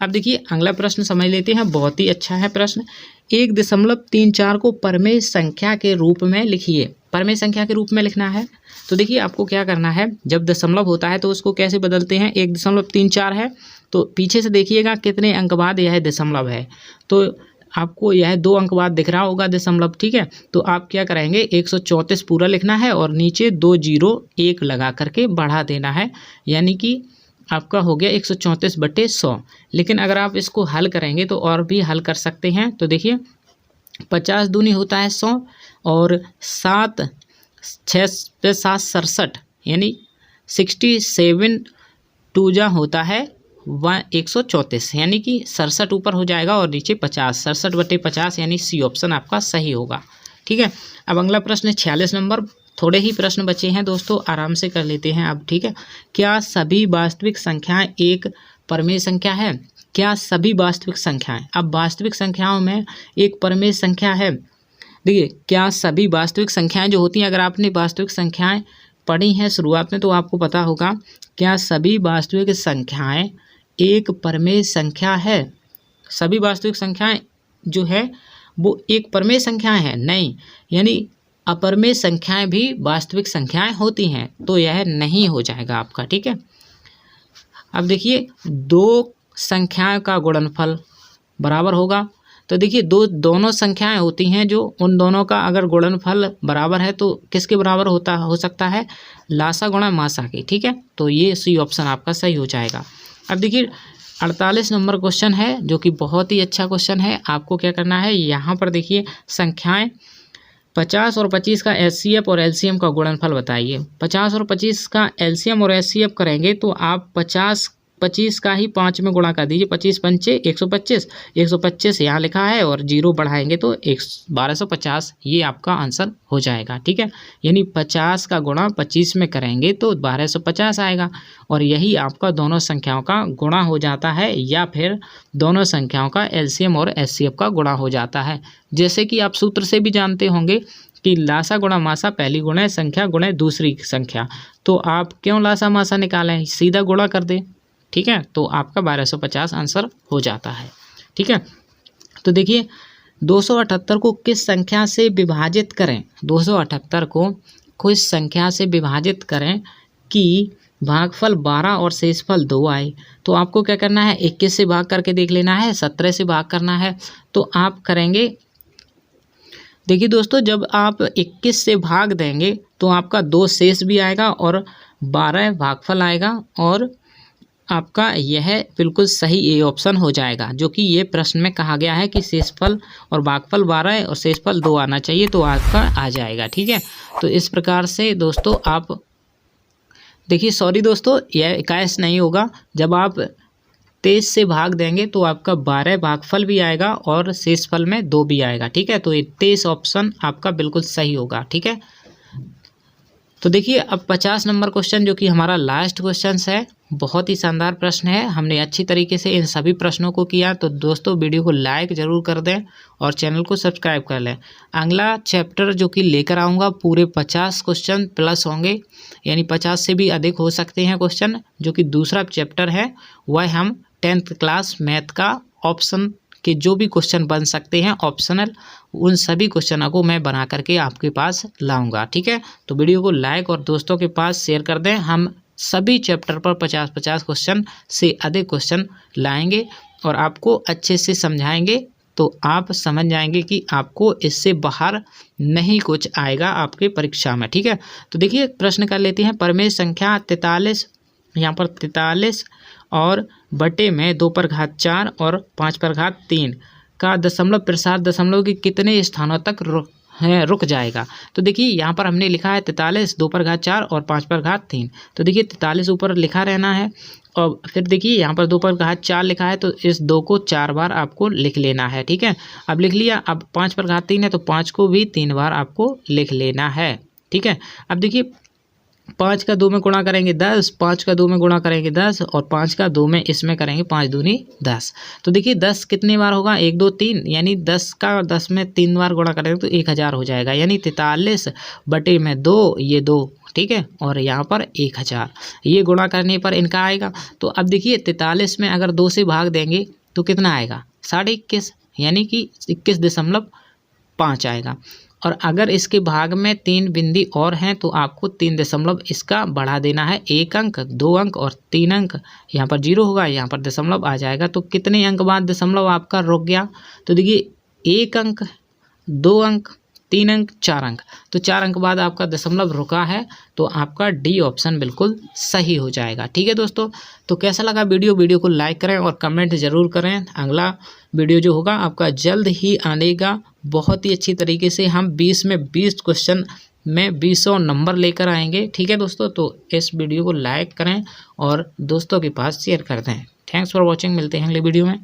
अब देखिए अगला प्रश्न समझ लेते हैं, बहुत ही अच्छा है प्रश्न। 1.34 को परमेय संख्या के रूप में लिखिए। परमेय संख्या के रूप में लिखना है तो देखिए आपको क्या करना है, जब दशमलव होता है तो उसको कैसे बदलते हैं। 1.34 है तो पीछे से देखिएगा कितने अंक बाद यह दशमलव है, तो आपको यह 2 अंक बाद दिख रहा होगा दशमलव, ठीक है। तो आप क्या करेंगे, 134 पूरा लिखना है और नीचे 2 0 1 लगा करके बढ़ा देना है, यानी कि आपका हो गया 134/100। लेकिन अगर आप इसको हल करेंगे तो और भी हल कर सकते हैं। तो देखिए 50 दूनी होता है 100 और 7 6 पे 7 67, यानी 67 2 होता है 134, यानी कि 67 ऊपर हो जाएगा और नीचे 50, 67/50 यानी सी ऑप्शन आपका सही होगा, ठीक है। अब अगला प्रश्न 46 नंबर। थोड़े ही प्रश्न बचे हैं दोस्तों, आराम से कर लेते हैं अब, ठीक है। क्या सभी वास्तविक संख्याएं एक परमेय संख्या है? क्या सभी वास्तविक संख्याएं, अब वास्तविक संख्याओं में एक परमेय संख्या है। देखिए क्या सभी वास्तविक संख्याएं जो होती हैं, अगर आपने वास्तविक संख्याएं पढ़ी हैं शुरुआत में तो आपको पता होगा, क्या सभी वास्तविक संख्याएं एक परमेय संख्या है। सभी वास्तविक संख्याएं जो है वो एक परमेय संख्याएं हैं? नहीं, यानी अपरमेय संख्याएं भी वास्तविक संख्याएं होती हैं, तो यह नहीं हो जाएगा आपका, ठीक है। अब देखिए 2 संख्याओं का गुणनफल बराबर होगा। तो देखिए दोनों संख्याएं होती हैं जो उन दोनों का अगर गुणनफल बराबर है तो किसके बराबर हो सकता है, लासा गुणा मासा की, ठीक है। तो ये सी ऑप्शन आपका सही हो जाएगा। अब देखिए 48 नंबर क्वेश्चन है, जो कि बहुत ही अच्छा क्वेश्चन है। आपको क्या करना है, यहाँ पर देखिए संख्याएं 50 और 25 का एचसीएफ और एलसीएम का गुणनफल बताइए। 50 और 25 का एलसीएम और एचसीएफ करेंगे तो आप 25 का ही 5 में गुणा कर दीजिए। 25 पंचे 125 यहाँ लिखा है और 0 बढ़ाएंगे तो 1250, ये आपका आंसर हो जाएगा, ठीक है। यानी 50 का गुणा 25 में करेंगे तो 1250 आएगा और यही आपका दोनों संख्याओं का गुणा हो जाता है, या फिर दोनों संख्याओं का एलसीएम और एचसीएफ का गुणा हो जाता है। जैसे कि आप सूत्र से भी जानते होंगे कि लासा गुणा मासा पहली गुणा संख्या गुणा दूसरी संख्या, तो आप क्यों लासा मासा निकालें, सीधा गुणा कर दें, ठीक है। तो आपका 1250 आंसर हो जाता है, ठीक है। तो देखिए 278 को किस संख्या से विभाजित करें। 278 को किस संख्या से विभाजित करें कि भागफल 12 और शेषफल 2 आए। तो आपको क्या करना है, 21 से भाग करके देख लेना है, 17 से भाग करना है। तो आप करेंगे, देखिए दोस्तों जब आप 21 से भाग देंगे तो आपका 2 शेष भी आएगा और 12 भागफल आएगा और आपका यह बिल्कुल सही ए ऑप्शन हो जाएगा, जो कि ये प्रश्न में कहा गया है कि शेषफल और भागफल 12 और शेषफल 2 आना चाहिए, तो आपका आ जाएगा, ठीक है। तो इस प्रकार से दोस्तों आप देखिए, सॉरी दोस्तों यह 21 नहीं होगा, जब आप 23 से भाग देंगे तो आपका 12 भागफल भी आएगा और शेषफल में 2 भी आएगा, ठीक है। तो ये 23 ऑप्शन आपका बिल्कुल सही होगा, ठीक है। तो देखिए अब 50 नंबर क्वेश्चन, जो कि हमारा लास्ट क्वेश्चन है, बहुत ही शानदार प्रश्न है। हमने अच्छी तरीके से इन सभी प्रश्नों को किया, तो दोस्तों वीडियो को लाइक ज़रूर कर दें और चैनल को सब्सक्राइब कर लें। अगला चैप्टर जो कि लेकर आऊँगा पूरे 50 क्वेश्चन प्लस होंगे, यानी 50 से भी अधिक हो सकते हैं क्वेश्चन। जो कि दूसरा चैप्टर है वह हम 10th क्लास मैथ का ऑप्शन कि जो भी क्वेश्चन बन सकते हैं ऑप्शनल, उन सभी क्वेश्चनों को मैं बना करके आपके पास लाऊंगा। ठीक है, तो वीडियो को लाइक और दोस्तों के पास शेयर कर दें। हम सभी चैप्टर पर 50-50 क्वेश्चन से अधिक क्वेश्चन लाएंगे और आपको अच्छे से समझाएंगे, तो आप समझ जाएंगे कि आपको इससे बाहर नहीं कुछ आएगा आपके परीक्षा में। ठीक है, तो देखिए प्रश्न कर लेते हैं। परिमेय संख्या 43, यहाँ पर 43 और बटे में 2 पर घात 4 और 5 पर घात 3 का दशमलव प्रसार दशमलव के कितने स्थानों तक रुक जाएगा। तो देखिए यहाँ पर हमने लिखा है 43, 2 पर घात 4 और 5 पर घात 3। तो देखिए 43 ऊपर लिखा रहना है और फिर देखिए यहाँ पर 2 पर घात 4 लिखा है, तो इस 2 को 4 बार आपको लिख लेना है। ठीक है, अब लिख लिया। अब 5 पर घात 3 है, तो 5 को भी 3 बार आपको लिख लेना है। ठीक है, अब देखिए 5 का 2 में गुणा करेंगे 10, 5 का 2 में गुणा करेंगे 10 और 5 का 2 में इसमें करेंगे 5 दूनी 10। तो देखिए 10 कितनी बार होगा, 1 2 3, यानी 10 का 10 में 3 बार गुणा करेंगे तो 1000 हो जाएगा, यानी 43 बटे में 2, ये 2। ठीक है, और यहाँ पर 1000, ये गुणा करने पर इनका आएगा। तो अब देखिए 43 में अगर 2 से भाग देंगे तो कितना आएगा, 21.5, यानी कि 21.5 आएगा। और अगर इसके भाग में 3 बिंदी और हैं तो आपको 3 दशमलव इसका बढ़ा देना है, 1 अंक, 2 अंक और 3 अंक। यहाँ पर 0 होगा, यहाँ पर दशमलव आ जाएगा। तो कितने अंक बाद दशमलव आपका रुक गया, तो देखिए 1 अंक, 2 अंक, 3 अंक, 4 अंक। तो 4 अंक बाद आपका दशमलव रुका है, तो आपका डी ऑप्शन बिल्कुल सही हो जाएगा। ठीक है दोस्तों, तो कैसा लगा वीडियो को लाइक करें और कमेंट ज़रूर करें। अगला वीडियो जो होगा आपका जल्द ही आनेगा, बहुत ही अच्छी तरीके से हम 20 में 20 क्वेश्चन में 200 नंबर लेकर आएंगे। ठीक है दोस्तों, तो इस वीडियो को लाइक करें और दोस्तों के पास शेयर कर दें। थैंक्स फॉर वॉचिंग, मिलते हैं अगले वीडियो में।